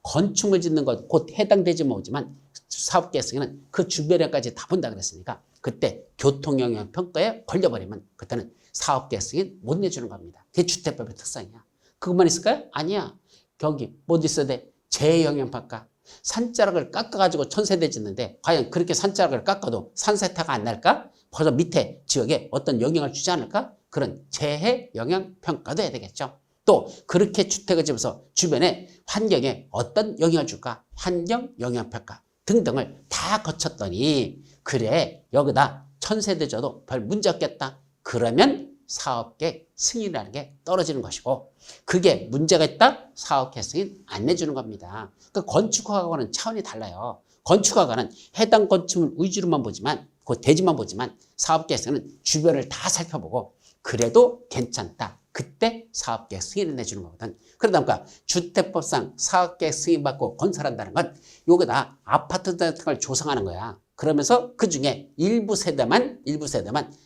건축물 짓는 것 곧 해당되지 뭐지만 사업계획 승인은 그 주변에까지 다 본다 그랬으니까 그때 교통영향 평가에 걸려버리면 그때는 사업계획 승인 못 내주는 겁니다. 그게 주택법의 특성이야. 그것만 있을까요? 아니야. 경기 뭐 있어야 돼? 재영향평가. 산자락을 깎아가지고 천세대 짓는데 과연 그렇게 산자락을 깎아도 산세타가 안 날까? 벌써 밑에 지역에 어떤 영향을 주지 않을까? 그런 재해 영향 평가도 해야 되겠죠. 또 그렇게 주택을 지면서 주변에 환경에 어떤 영향을 줄까? 환경 영향 평가 등등을 다 거쳤더니 그래 여기다 천세대 줘도 별 문제 없겠다. 그러면 사업계획 승인이라는 게 떨어지는 것이고 그게 문제가 있다? 사업계획 승인 안 내주는 겁니다. 그러니까 건축허가과는 차원이 달라요. 건축허가는 해당 건축물 위주로만 보지만 그 대지만 보지만 사업계획 승인은 주변을 다 살펴보고 그래도 괜찮다. 그때 사업계획 승인을 내주는 거거든. 그러다 보니까 주택법상 사업계획 승인받고 건설한다는 건 여기다 아파트 같은 걸 조성하는 거야. 그러면서 그중에 일부 세대만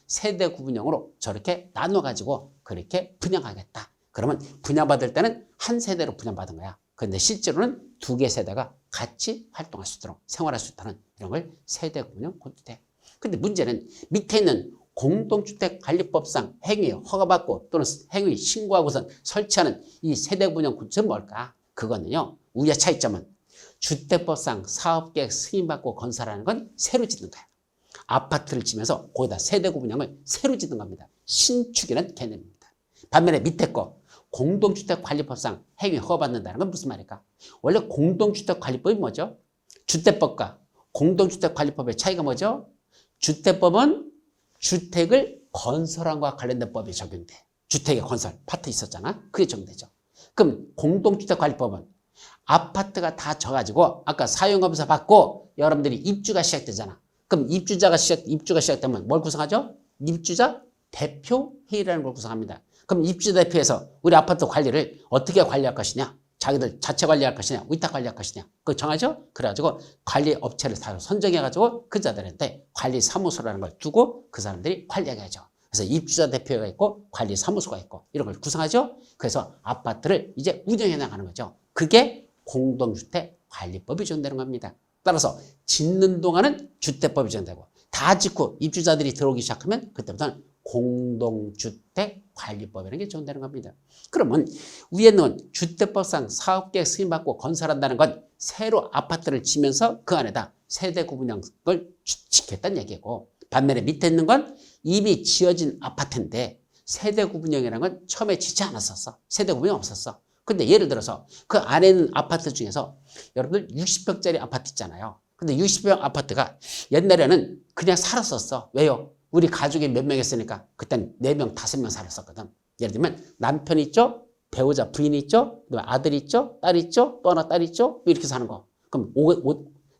세대 구분형으로 저렇게 나눠가지고 그렇게 분양하겠다. 그러면 분양받을 때는 한 세대로 분양받은 거야. 그런데 실제로는 두 개 세대가 같이 활동할 수 있도록 생활할 수 있다는 이런 걸 세대 구분형 공주택. 근데 문제는 밑에 있는 공동주택관리법상 행위 허가받고 또는 행위 신고하고선 설치하는 이 세대분양 구축은 뭘까? 그거는요. 우리의 차이점은 주택법상 사업계획 승인받고 건설하는 건 새로 짓는 거야. 아파트를 지면서 거기다 세대구분형을 새로 짓는 겁니다. 신축이라는 개념입니다. 반면에 밑에 거 공동주택관리법상 행위 허가받는다는 건 무슨 말일까? 원래 공동주택관리법이 뭐죠? 주택법과 공동주택관리법의 차이가 뭐죠? 주택법은 주택을 건설함과 관련된 법이 적용돼. 주택의 건설, 파트 있었잖아. 그게 적용되죠. 그럼 공동주택관리법은 아파트가 다 져가지고 아까 사용검사 받고 여러분들이 입주가 시작되잖아. 그럼 입주가 시작되면 뭘 구성하죠? 입주자 대표회의라는 걸 구성합니다. 그럼 입주자 대표에서 우리 아파트 관리를 어떻게 관리할 것이냐? 자기들 자체 관리할 것이냐? 위탁 관리할 것이냐? 그거 정하죠? 그래가지고 관리 업체를 다 선정해가지고 그 자들한테 관리사무소라는 걸 두고 그 사람들이 관리하게 하죠. 그래서 입주자 대표가 있고 관리사무소가 있고 이런 걸 구성하죠. 그래서 아파트를 이제 운영해 나가는 거죠. 그게 공동주택관리법이 적용되는 겁니다. 따라서 짓는 동안은 주택법이 적용되고 다 짓고 입주자들이 들어오기 시작하면 그때부터는 공동주택관리법이라는 게 적용되는 겁니다. 그러면 위에는 주택법상 사업계획 승인받고 건설한다는 건 새로 아파트를 지면서 그 안에다 세대구분형을 지켰다는 얘기고 반면에 밑에 있는 건 이미 지어진 아파트인데 세대구분형이라는 건 처음에 짓지 않았었어. 세대구분형 없었어. 근데 예를 들어서 그 안에 있는 아파트 중에서 여러분들 60평짜리 아파트 있잖아요. 근데 60평 아파트가 옛날에는 그냥 살았었어. 왜요? 우리 가족이 몇 명 있으니까 그땐 4명, 5명 살았었거든. 예를 들면 남편 있죠? 배우자 부인 있죠? 아들 있죠? 딸 있죠? 또 하나 딸 있죠? 이렇게 사는 거. 그럼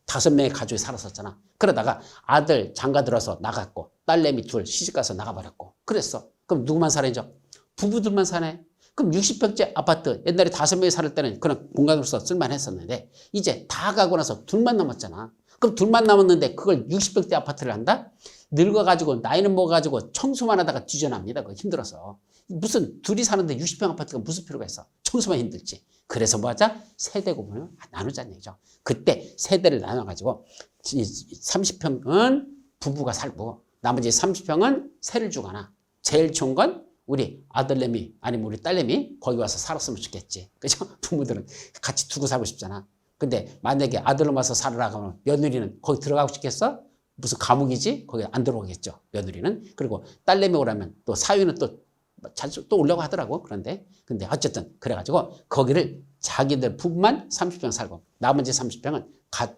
5명의 가족이 살았었잖아. 그러다가 아들 장가 들어서 나갔고 딸내미 둘 시집가서 나가버렸고 그랬어. 그럼 누구만 살아있죠? 부부들만 사네. 그럼 60평째 아파트 옛날에 5명이 살 때는 그런 공간으로서 쓸만했었는데 이제 다 가고 나서 둘만 남았잖아. 그럼 둘만 남았는데 그걸 60평대 아파트를 한다? 늙어가지고 나이는 먹어가지고 청소만 하다가 뒤져납니다. 그거 힘들어서. 무슨 둘이 사는데 60평 아파트가 무슨 필요가 있어. 청소만 힘들지. 그래서 뭐 하자? 세대 구분을 나누자는 얘기죠. 그때 세대를 나눠가지고 30평은 부부가 살고 나머지 30평은 세를 주거나 제일 좋은 건 우리 아들내미 아니면 우리 딸내미 거기 와서 살았으면 좋겠지. 그죠? 부모들은 같이 두고 살고 싶잖아. 근데 만약에 아들로 와서 살으라 그러면 며느리는 거기 들어가고 싶겠어? 무슨 감옥이지? 거기 안 들어오겠죠. 며느리는. 그리고 딸내미 오라면 또 사위는 또 자주 또 오려고 하더라고. 근데 어쨌든 그래가지고 거기를 자기들 부부만 30평 살고 나머지 30평은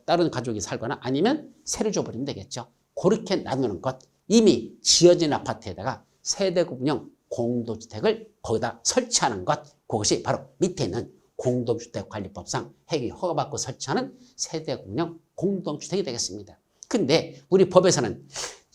다른 가족이 살거나 아니면 세를 줘버리면 되겠죠. 그렇게 나누는 것. 이미 지어진 아파트에다가 세대구분형 공동주택을 거기다 설치하는 것. 그것이 바로 밑에 있는 공동주택관리법상 행위 허가받고 설치하는 세대구분형 공동주택이 되겠습니다. 근데 우리 법에서는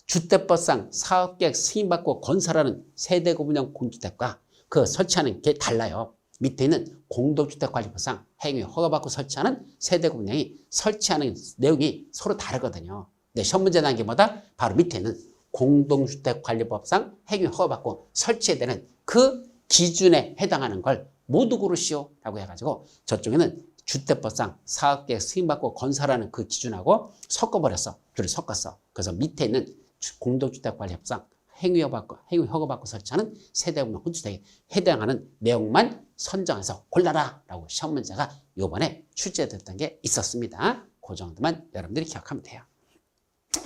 주택법상 사업계획 승인받고 건설하는 세대구분형 공주택과 그 설치하는 게 달라요. 밑에 있는 공동주택관리법상 행위 허가받고 설치하는 세대공량이 설치하는 내용이 서로 다르거든요. 근데 시험 문제 나온 게 뭐다? 바로 밑에 있는 공동주택관리법상 행위 허가받고 설치해야 되는 그 기준에 해당하는 걸 모두 고르시오 라고 해가지고 저쪽에는 주택법상 사업계획 승인받고 건설하는 그 기준하고 섞어버렸어. 둘이 섞었어. 그래서 밑에 있는 공동주택관리법상 행위 허가받고 설치하는 세대공량 혼주택에 해당하는 내용만 선정해서 골라라 라고 시험 문제가 요번에 출제됐던 게 있었습니다. 그 정도만 여러분들이 기억하면 돼요.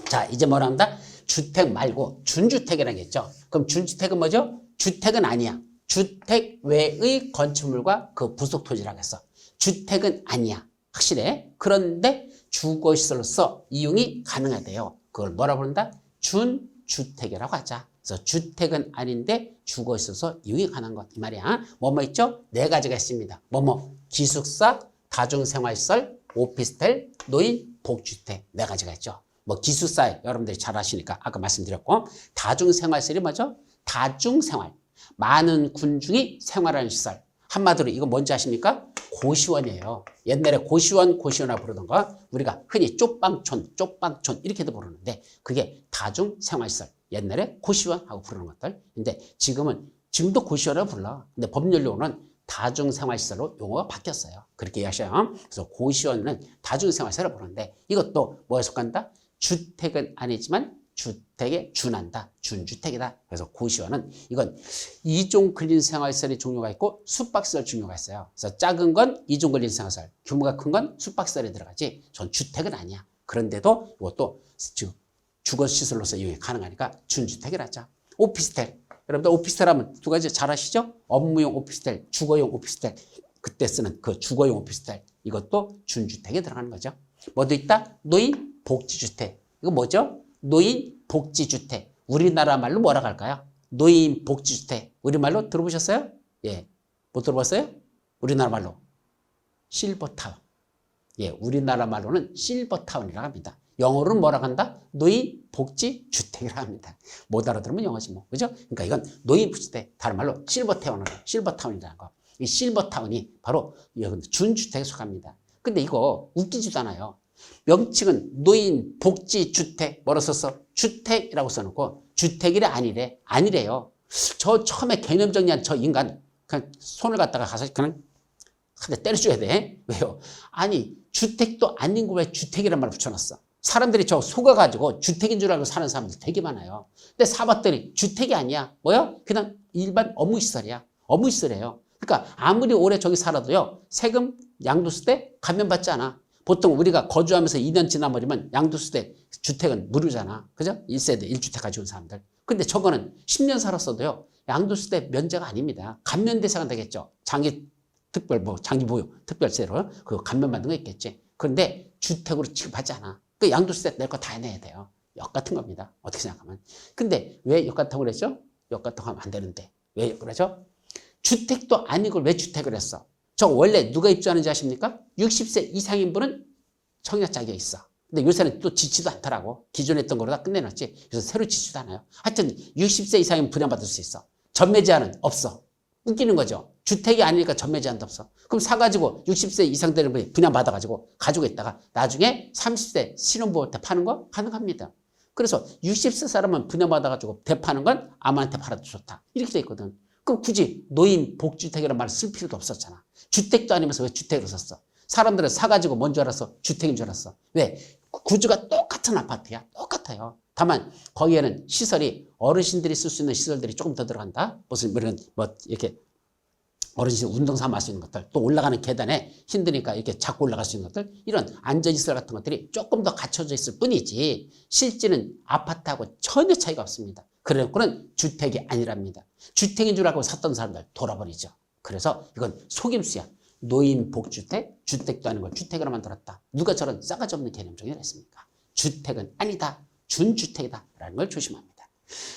자, 이제 뭐라 합니다? 주택 말고 준주택이라는 게 있죠. 그럼 준주택은 뭐죠? 주택은 아니야. 주택 외의 건축물과 그 부속 토지라고 했어. 주택은 아니야. 확실해. 그런데 주거시설로서 이용이 가능하대요. 그걸 뭐라 부른다? 준주택이라고 하자. 그래서 주택은 아닌데 주거시설로서 이용이 가능한 것. 이 말이야. 뭐뭐 있죠? 네 가지가 있습니다. 뭐뭐? 기숙사, 다중생활시설, 오피스텔, 노인, 복주택. 네 가지가 있죠. 뭐 기숙사 여러분들이 잘 아시니까 아까 말씀드렸고, 다중생활시설이 뭐죠? 다중생활. 많은 군중이 생활하는 시설. 한마디로 이거 뭔지 아십니까? 고시원이에요. 옛날에 고시원이라고 부르던가 우리가 흔히 쪽방촌 이렇게도 부르는데 그게 다중생활시설. 옛날에 고시원하고 부르는 것들. 근데 지금도 고시원이라고 불러. 근데 법률용어는 다중생활시설로 용어가 바뀌었어요. 그렇게 이해하셔요. 그래서 고시원은 다중생활시설을 부르는데 이것도 뭐에 속한다? 주택은 아니지만 주택에 준한다. 준주택이다. 그래서 고시원은 이건 2종 근린생활시설의 종류가 있고 숙박시설 종류가 있어요. 그래서 작은 건 2종 근린생활시설, 규모가 큰 건 숙박시설에 들어가지 전 주택은 아니야. 그런데도 이것도 주거시설로서 이용이 가능하니까 준주택이라 하자. 오피스텔. 여러분들 오피스텔 하면 두 가지 잘 아시죠? 업무용 오피스텔, 주거용 오피스텔. 그때 쓰는 그 주거용 오피스텔. 이것도 준주택에 들어가는 거죠. 뭐도 있다? 노인 복지주택. 이거 뭐죠? 노인 복지주택. 우리나라 말로 뭐라고 할까요? 노인 복지주택. 우리말로 들어보셨어요? 예. 못 들어봤어요? 우리나라 말로. 실버타운. 예. 우리나라 말로는 실버타운이라고 합니다. 영어로는 뭐라고 한다? 노인 복지주택이라고 합니다. 못 알아들으면 영어지 뭐. 그죠? 그러니까 이건 노인 복지주택. 다른 말로 실버타운이라는 거. 이 실버타운이 바로 준주택에 속합니다. 근데 이거 웃기지도 않아요. 명칭은 노인 복지주택 뭐라 썼어? 주택이라고 써놓고 주택이래 아니래요. 저 처음에 개념 정리한 저 인간 그냥 손을 갖다가 가서 그냥 한 대 때려줘야 돼. 왜요? 아니 주택도 아닌 거 왜 주택이란 말을 붙여놨어? 사람들이 저 속아가지고 주택인 줄 알고 사는 사람들 되게 많아요. 근데 사봤더니 주택이 아니야. 뭐야? 그냥 일반 업무시설이야. 업무시설이에요. 그러니까 아무리 오래 저기 살아도요. 세금 양도세 감면받지 않아. 보통 우리가 거주하면서 2년 지나버리면 양도세 주택은 무료잖아. 그죠? 1세대 1주택 가지고 온 사람들. 근데 저거는 10년 살았어도요. 양도세 면제가 아닙니다. 감면 대상은 되겠죠. 장기 보유 특별세로 그 감면받는 거 있겠지. 그런데 주택으로 취급하지 않아. 그 양도세 낼 거 다 내야 돼요. 역 같은 겁니다. 어떻게 생각하면. 근데 왜 역 같다고 그랬죠? 역 같다고 하면 안 되는데. 왜 그러죠? 주택도 아닌 걸 왜 주택을 했어? 저 원래 누가 입주하는지 아십니까? 60세 이상인 분은 청약 자격이 있어. 근데 요새는 또 짓지도 않더라고. 기존에 했던 거로 다 끝내놨지. 그래서 새로 짓지도 않아요. 하여튼 60세 이상이면 분양받을 수 있어. 전매 제한은 없어. 웃기는 거죠. 주택이 아니니까 전매 제한도 없어. 그럼 사가지고 60세 이상 되는 분이 분양받아가지고 가지고 있다가 나중에 30세 신혼부부 때 파는 거 가능합니다. 그래서 60세 사람은 분양받아가지고 대파는 건 아무한테 팔아도 좋다. 이렇게 돼 있거든. 그럼 굳이 노인 복주택이라는 말을 쓸 필요도 없었잖아. 주택도 아니면서 왜 주택으로 썼어? 사람들은 사가지고 뭔 줄 알았어? 주택인 줄 알았어. 왜? 구조가 똑같은 아파트야. 똑같아요. 다만 거기에는 시설이 어르신들이 쓸 수 있는 시설들이 조금 더 들어간다. 무슨 이렇게 어르신 운동 삼아 할 수 있는 것들, 또 올라가는 계단에 힘드니까 이렇게 자꾸 올라갈 수 있는 것들, 이런 안전시설 같은 것들이 조금 더 갖춰져 있을 뿐이지 실제는 아파트하고 전혀 차이가 없습니다. 그래놓고는 주택이 아니랍니다. 주택인 줄 알고 샀던 사람들 돌아버리죠. 그래서 이건 속임수야. 노인 복주택, 주택도 아닌 걸 주택으로 만들었다. 누가 저런 싸가지 없는 개념 정의를 했습니까? 주택은 아니다. 준주택이다. 라는 걸 조심합니다.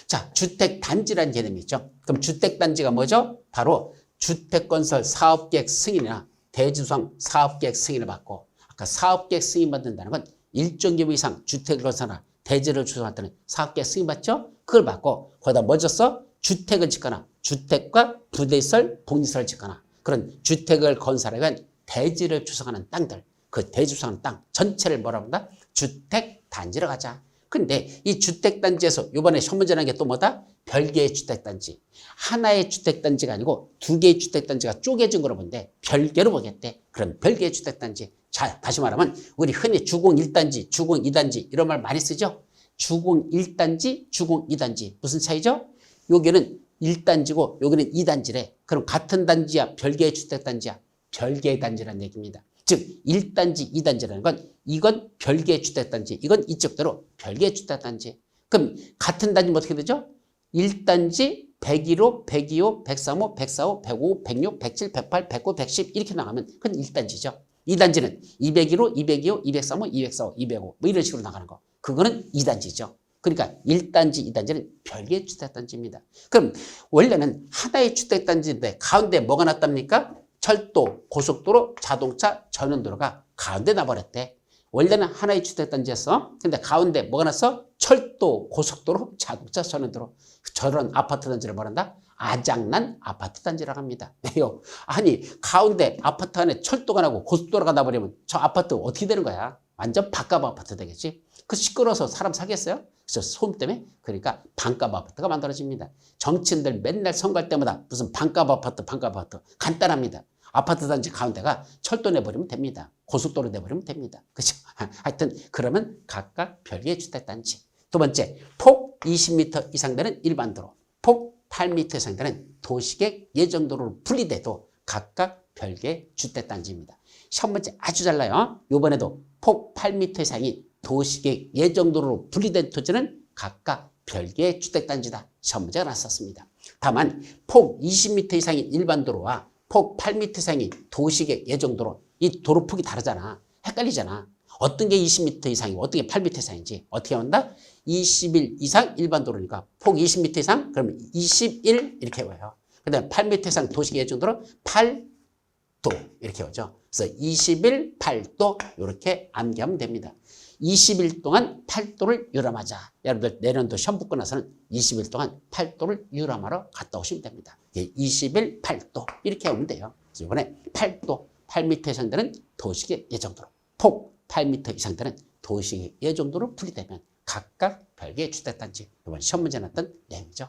자, 주택단지라는 개념이 있죠. 그럼 주택단지가 뭐죠? 바로 주택건설 사업계획 승인이나 대지수상 사업계획 승인을 받고, 아까 사업계획 승인 받는다는 건 일정 규모 이상 주택을 건설하나 대지를 조성할 때는 사업계획 승인 받죠? 그걸 받고 거기다 뭐 줬어? 주택을 짓거나 주택과 부대시설, 복리시설을 짓거나 그런 주택을 건설하기 위한 대지를 조성하는 땅들, 그 대지 조성하는 땅 전체를 뭐라고 한다? 주택단지라고 하자. 근데 이 주택단지에서 이번에 시험 문제 나온 게 또 뭐다? 별개의 주택단지. 하나의 주택단지가 아니고 두 개의 주택단지가 쪼개진 거로 본데 별개로 보겠대. 그럼 별개의 주택단지. 자, 다시 말하면 우리 흔히 주공 1단지, 주공 2단지 이런 말 많이 쓰죠? 주공 1단지, 주공 2단지. 무슨 차이죠? 여기는 1단지고 여기는 2단지래. 그럼 같은 단지야? 별개의 주택단지야? 별개의 단지라는 얘기입니다. 즉 1단지, 2단지라는 건 이건 별개의 주택단지, 이건 이쪽대로 별개의 주택단지. 그럼 같은 단지면 어떻게 되죠? 1단지 101호, 102호, 103호, 104호, 105, 106, 107, 108, 109, 110 이렇게 나가면 그건 1단지죠. 2단지는 201호, 202호, 203호, 204호, 205 뭐 이런 식으로 나가는 거. 그거는 2단지죠. 그러니까 1단지, 2단지는 별개의 주택단지입니다. 그럼 원래는 하나의 주택단지인데 가운데 뭐가 났답니까? 철도, 고속도로, 자동차, 전원도로가 가운데 나버렸대. 원래는 하나의 주택단지였어. 근데 가운데 뭐가 났어? 철도, 고속도로, 자동차, 전원도로. 저런 아파트 단지를 뭐란다? 아장난 아파트 단지라고 합니다. 왜요? 아니 가운데 아파트 안에 철도가 나고 고속도로가 나버리면 저 아파트 어떻게 되는 거야? 완전 반값 아파트 되겠지? 그 시끄러워서 사람 사겠어요? 그래서 소음 때문에 그러니까 반값 아파트가 만들어집니다. 정치인들 맨날 선거할 때마다 무슨 반값 아파트, 반값 아파트 간단합니다. 아파트 단지 가운데가 철도 내버리면 됩니다. 고속도로 내버리면 됩니다. 그죠? 하여튼 그러면 각각 별개의 주택단지. 두 번째, 폭 20m 이상 되는 일반도로, 폭 8m 이상 되는 도시계획 예정도로로 분리돼도 각각 별개의 주택단지입니다. 시험 문제 아주 잘 나요. 이번에도 폭 8m 이상이 도시계획 예정도로로 분리된 토지는 각각 별개의 주택단지다. 시험 문제가 났었습니다. 다만 폭 20m 이상인 일반도로와 폭 8m 이상이 도시계획 예정도로 이 도로 폭이 다르잖아. 헷갈리잖아. 어떤 게 20m 이상이고 어떤 게 8m 이상인지 어떻게 한다? 21 이상 일반도로니까 폭 20m 이상 그러면 21 이렇게 외워요. 그 다음에 8m 이상 도시계획 예정도로 8도 이렇게 오죠. 그래서 21, 8도 이렇게 암기하면 됩니다. 20일 동안 8도를 유람하자. 여러분들 내년도 시험 붙고 나서는 20일 동안 8도를 유람하러 갔다 오시면 됩니다. 20일 8도 이렇게 하면 돼요. 그래서 이번에 8도, 8m 이상 되는 도시계획 예정도로, 폭 8m 이상 되는 도시계획 예정도로 분리되면 각각 별개의 주택단지. 이번 시험 문제 났던 내용이죠.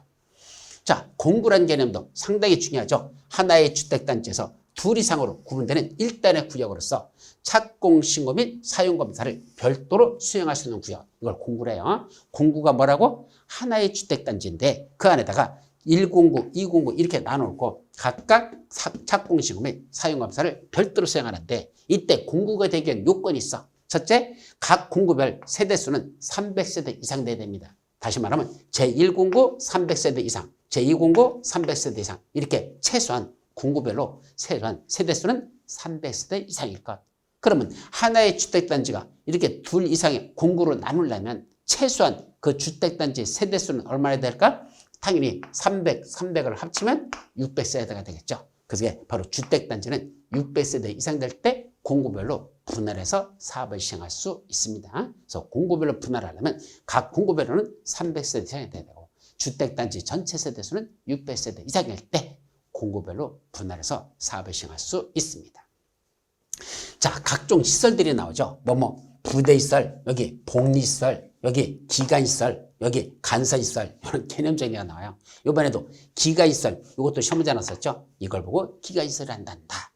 자, 공구란 개념도 상당히 중요하죠. 하나의 주택단지에서 둘 이상으로 구분되는 1단의 구역으로서 착공신고 및 사용검사를 별도로 수행할 수 있는 구역. 이걸 공구래요. 공구가 뭐라고? 하나의 주택단지인데 그 안에다가 1공구, 2공구 이렇게 나눠놓고 각각 착공신고 및 사용검사를 별도로 수행하는데 이때 공구가 되기 위한 요건이 있어. 첫째, 각 공구별 세대수는 300세대 이상 돼야 됩니다. 다시 말하면 제1공구 300세대 이상, 제2공구 300세대 이상 이렇게 최소한 공구별로 최소한 세대수는 300세대 이상일 것. 그러면 하나의 주택단지가 이렇게 둘 이상의 공구로 나누려면 최소한 그 주택단지 세대수는 얼마나 될까? 당연히 300을 합치면 600세대가 되겠죠. 그게 바로 주택단지는 600세대 이상 될 때 공구별로 분할해서 사업을 시행할 수 있습니다. 그래서 공구별로 분할하려면 각 공구별로는 300세대 이상이 돼야 되고 주택단지 전체 세대수는 600세대 이상일 때 공구별로 분할해서 사업을 시행할 수 있습니다. 자, 각종 시설들이 나오죠. 부대시설, 여기 복리시설, 여기 기간시설, 여기 간선시설 이런 개념적인 게 나와요. 이번에도 기간시설, 이것도 시험 문제 나왔었죠. 이걸 보고 기간시설을 한단다.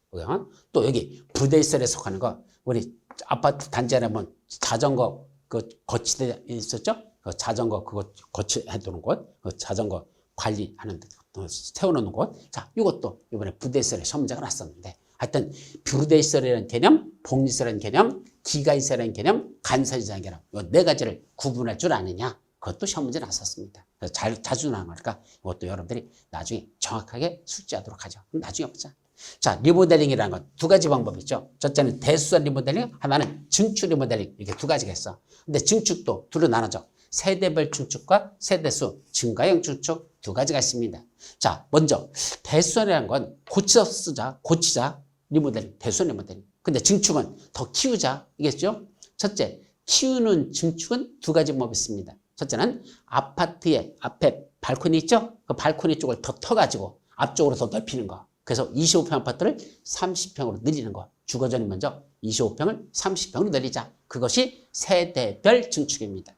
또 여기 부대시설에 속하는 거, 우리 아파트 단지 안에 보면 자전거 그 거치대 있었죠. 그 자전거 그거 거치해 두는 곳, 그 자전거 관리하는 데 세워놓는 곳. 자, 이것도 이번에 부대시설에 시험 문제가 났었는데, 하여튼 부대시설이라는 개념, 복리시설이라는 개념, 기간시설이라는 개념, 간선시설이라는 개념, 이 네 가지를 구분할 줄 아느냐? 그것도 시험 문제 났었습니다. 그래서 자주 나온 거니까 이것도 여러분들이 나중에 정확하게 숙지하도록 하죠. 그럼 나중에 보자. 자, 리모델링이라는 건 두 가지 방법이 있죠. 첫째는 대수선 리모델링, 하나는 증축 리모델링. 이렇게 두 가지가 있어. 근데 증축도 둘로 나눠져. 세대별 증축과 세대수 증가형 증축 두 가지가 있습니다. 자, 먼저 대수선이라는 건 고치자 리모델링, 대수선 리모델링. 근데 증축은 더 키우자, 이겠죠? 첫째, 키우는 증축은 두 가지 방법이 있습니다. 첫째는 아파트의 앞에 발코니 있죠? 그 발코니 쪽을 더 터가지고 앞쪽으로 더 넓히는 거. 그래서 25평 아파트를 30평으로 늘리는 거. 주거전이 먼저 25평을 30평으로 늘리자. 그것이 세대별 증축입니다.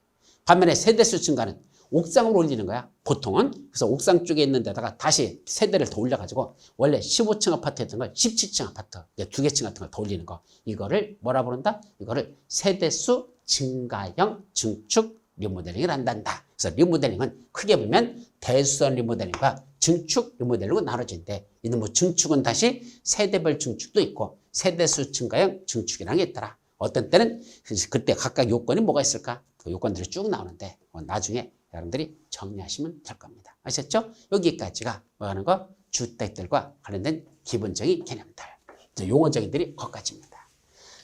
반면에 세대수 증가는 옥상으로 올리는 거야. 보통은. 그래서 옥상 쪽에 있는 데다가 다시 세대를 더 올려가지고 원래 15층 아파트였던 걸 17층 아파트, 2개 층 같은 걸 더 올리는 거. 이거를 뭐라 부른다? 이거를 세대수 증가형 증축 리모델링을 한단다. 그래서 리모델링은 크게 보면 대수선 리모델링과 증축 리모델링으로 나눠진대. 이는 뭐 증축은 다시 세대별 증축도 있고 세대수 증가형 증축이라는 게 있더라. 어떤 때는 그때 각각 요건이 뭐가 있을까? 그 요건들이 쭉 나오는데 나중에 여러분들이 정리하시면 될 겁니다. 아셨죠? 여기까지가 뭐 하는 거? 주택들과 관련된 기본적인 개념들. 이제 용어적인들이 거기까지입니다.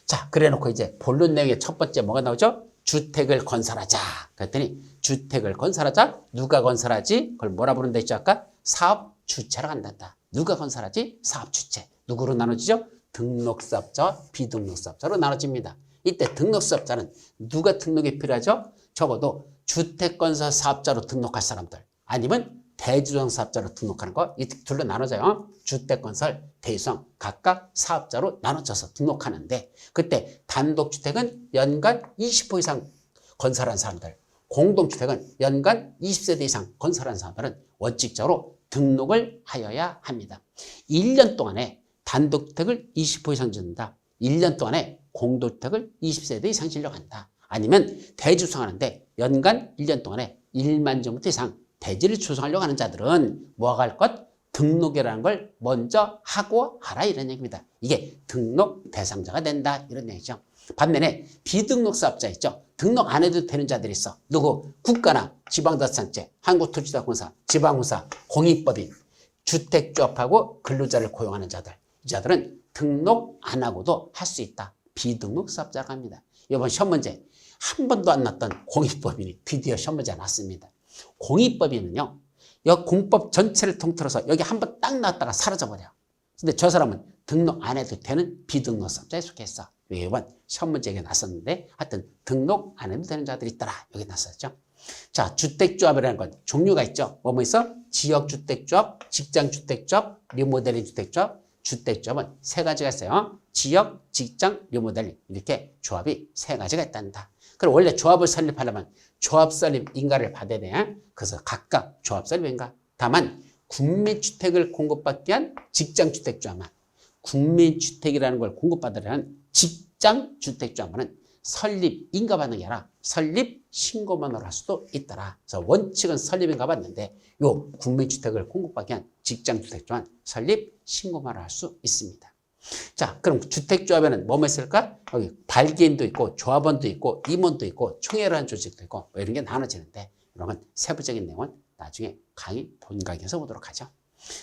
자, 그래 놓고 이제 본론 내용의 첫 번째 뭐가 나오죠? 주택을 건설하자. 그랬더니 주택을 건설하자. 누가 건설하지? 그걸 뭐라 부른다 했죠? 아까 사업 주체로 한단다. 누가 건설하지? 사업 주체. 누구로 나눠지죠? 등록사업자와 비등록사업자로 나눠집니다. 이때 등록사업자는 누가 등록이 필요하죠? 적어도 주택건설 사업자로 등록할 사람들 아니면 대주성 사업자로 등록하는 거 이 둘로 나눠져요. 주택건설, 대주성 각각 사업자로 나눠져서 등록하는데 그때 단독주택은 연간 20호 이상 건설한 사람들, 공동주택은 연간 20세대 이상 건설한 사람들은 원칙적으로 등록을 하여야 합니다. 1년 동안에 단독주택을 20호 이상 짓는다. 1년 동안에 공동주택을 20세대 이상 지려고 한다. 아니면 대주성하는데 연간 1년 동안에 1만 제곱미터 이상 대지를 조성하려고 하는 자들은 뭐가 할 것? 등록이라는 걸 먼저 하고 하라 이런 얘기입니다. 이게 등록 대상자가 된다 이런 얘기죠. 반면에 비등록 사업자 있죠. 등록 안 해도 되는 자들이 있어. 누구? 국가나 지방자치단체, 한국토지자공사, 지방공사, 공인법인, 주택조합하고 근로자를 고용하는 자들. 이 자들은 등록 안 하고도 할 수 있다. 비등록 사업자가 합니다. 이번 시험 문제 한 번도 안 났던 공인법인이 드디어 시험 문제가 났습니다. 공인법인은요. 여기 공법 전체를 통틀어서 여기 한 번 딱 나왔다가 사라져버려. 근데 저 사람은 등록 안 해도 되는 비등록 사업자에 속했어. 이번 시험 문제가 났었는데 하여튼 등록 안 해도 되는 자들이 있더라. 여기 났었죠. 자, 주택조합이라는 건 종류가 있죠. 뭐 있어? 지역주택조합, 직장주택조합, 리모델링 주택조합. 주택조합은 세 가지가 있어요. 지역, 직장, 리모델링 이렇게 조합이 세 가지가 있단다. 그럼 원래 조합을 설립하려면 조합 설립 인가를 받아야 돼. 그래서 각각 조합 설립 인가. 다만 국민주택을 공급받기 위한 직장주택조합만 국민주택이라는 걸 공급받으려는 직장주택조합만은 설립 인가 받는 게 아니라 설립 신고만으로 할 수도 있더라. 그래서 원칙은 설립 인가 받는데 요 국민주택을 공급받기 위한 직장주택조합은 설립 신고만으로 할 수 있습니다. 자, 그럼 주택조합에는 뭐뭐 있을까? 여기 발기인도 있고 조합원도 있고 임원도 있고 총회라는 조직도 있고 뭐 이런 게 나눠지는데 이런 건 세부적인 내용은 나중에 강의 본강의에서 보도록 하죠.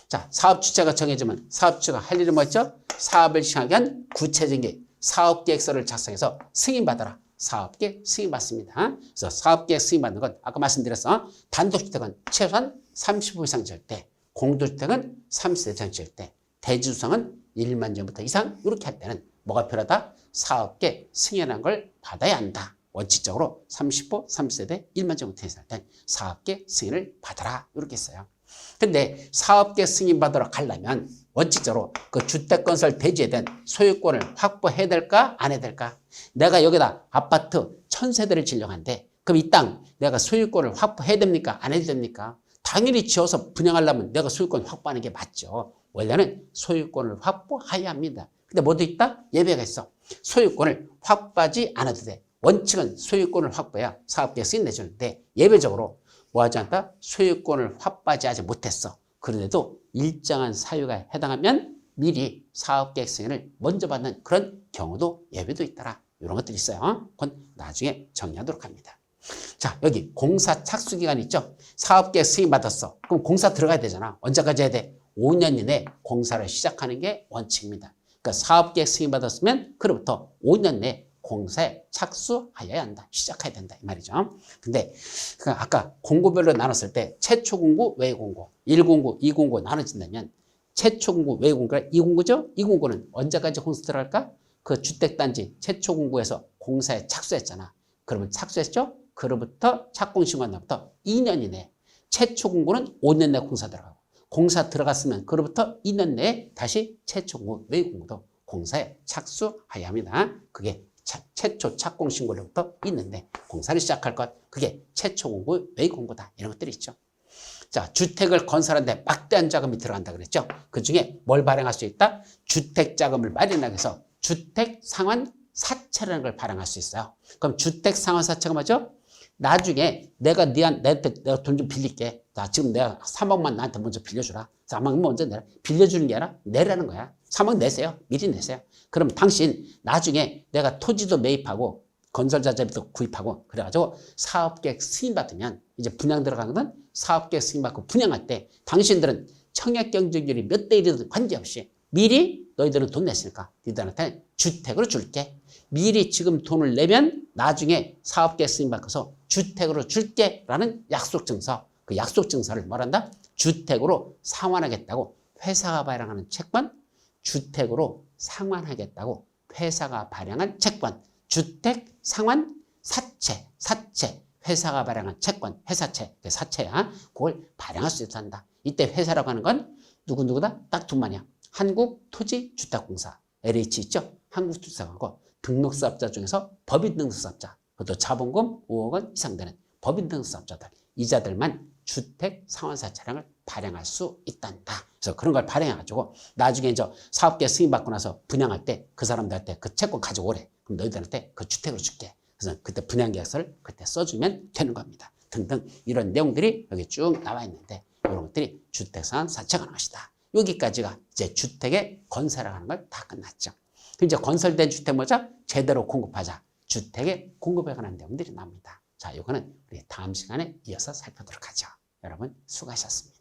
자, 사업 주체가 정해지면 사업 주체가 할 일은 뭐였죠? 사업을 시행하기 위한 구체적인 사업계획서를 작성해서 승인받아라. 사업계획 승인받습니다. 그래서 사업계획 승인받는 건 아까 말씀드렸어. 단독주택은 최소한 30호 이상 지을 때, 공동주택은 30세 이상 지을 때, 대주성은 1만 제곱미터 이상 이렇게 할 때는 뭐가 필요하다? 사업계획 승인하는 걸 받아야 한다. 원칙적으로 30호, 30세대 1만 제곱미터 이상 할 땐 사업계획 승인을 받아라. 이렇게 써요. 근데 사업계획 승인 받으러 가려면 원칙적으로 그 주택건설 대지에 대한 소유권을 확보해야 될까? 안 해야 될까? 내가 여기다 아파트 1000세대를 지려고 하는데 그럼 이 땅 내가 소유권을 확보해야 됩니까? 안 해야 됩니까? 당연히 지어서 분양하려면 내가 소유권 확보하는 게 맞죠. 원래는 소유권을 확보해야 합니다. 근데 뭐도 있다? 예외가 있어. 소유권을 확보하지 않아도 돼. 원칙은 소유권을 확보해야 사업계획 승인 내주는데 예외적으로 뭐 하지 않다? 소유권을 확보하지 못했어. 그런데도 일정한 사유가 해당하면 미리 사업계획 승인을 먼저 받는 그런 경우도 예외도 있더라. 이런 것들이 있어요. 그건 나중에 정리하도록 합니다. 자, 여기 공사 착수기간 있죠? 사업계획 승인 받았어. 그럼 공사 들어가야 되잖아. 언제까지 해야 돼? 5년 이내 공사를 시작하는 게 원칙입니다. 그러니까 사업계획 승인 받았으면 그로부터 5년 내에 공사에 착수하여야 한다. 시작해야 된다. 이 말이죠. 근데 아까 공고별로 나눴을 때 최초 공고, 외 공고, 1공고, 2공고 나눠진다면 최초 공고, 외 공고가 2공고죠? 2공고는 언제까지 공사 들어갈까? 그 주택단지 최초 공고에서 공사에 착수했잖아. 그러면 착수했죠? 그로부터 착공신고한 날부터 2년 이내 최초 공고는 5년 내 공사 들어가고 공사 들어갔으면 그로부터 2년 내에 다시 최초 공고 외의 공고도 공사에 착수해야 합니다. 그게 최초 착공 신고로부터 있는데 공사를 시작할 것 그게 최초 공고 외의 공고다. 이런 것들이 있죠. 자, 주택을 건설하는데 막대한 자금이 들어간다 그랬죠. 그중에 뭘 발행할 수 있다? 주택 자금을 마련하기 위해서 주택 상환 사채라는 걸 발행할 수 있어요. 그럼 주택 상환 사채가 뭐죠? 나중에 내한테 내가 돈 좀 빌릴게. 나 지금 내가 3억만 나한테 먼저 빌려주라. 3억 먼저 내라. 빌려주는 게 아니라 내라는 거야. 3억 내세요. 미리 내세요. 그럼 당신 나중에 내가 토지도 매입하고 건설자재도 구입하고 그래가지고 사업계획 승인받으면 이제 분양 들어가거든. 사업계획 승인받고 분양할 때 당신들은 청약 경쟁률이 몇 대 1이든 관계없이 미리 너희들은 돈 냈으니까 너희들한테 주택으로 줄게. 미리 지금 돈을 내면 나중에 사업계획 승인받고서 주택으로 줄게 라는 약속증서. 그 약속증서를 뭐란다? 주택으로 상환하겠다고 회사가 발행하는 채권, 주택으로 상환하겠다고 회사가 발행한 채권, 주택 상환 사채, 회사가 발행한 채권, 회사채, 사채야. 그걸 발행할 수 있단다. 이때 회사라고 하는 건 누구다? 딱 둘만이야. 한국토지주택공사, LH 있죠? 한국토지주택하고 등록사업자 중에서 법인 등록사업자, 그것도 자본금 5억 원 이상 되는 법인 등록사업자들, 이자들만 주택 상환사 차량을 발행할 수 있단다. 그래서 그런 걸 발행해가지고 나중에 이제 사업계획 승인받고 나서 분양할 때 그 사람들한테 그 채권 가지고 오래. 그럼 너희들한테 그 주택으로 줄게. 그래서 그때 분양계약서를 그때 써주면 되는 겁니다. 등등 이런 내용들이 여기 쭉 나와 있는데 이런 것들이 주택상환 사채가 나온 것이다. 여기까지가 이제 주택의 건설을 하는 걸 다 끝났죠. 이제 건설된 주택 뭐죠? 제대로 공급하자. 주택의 공급에 관한 내용들이 나옵니다. 자, 이거는 우리 다음 시간에 이어서 살펴보도록 하죠. 여러분 수고하셨습니다.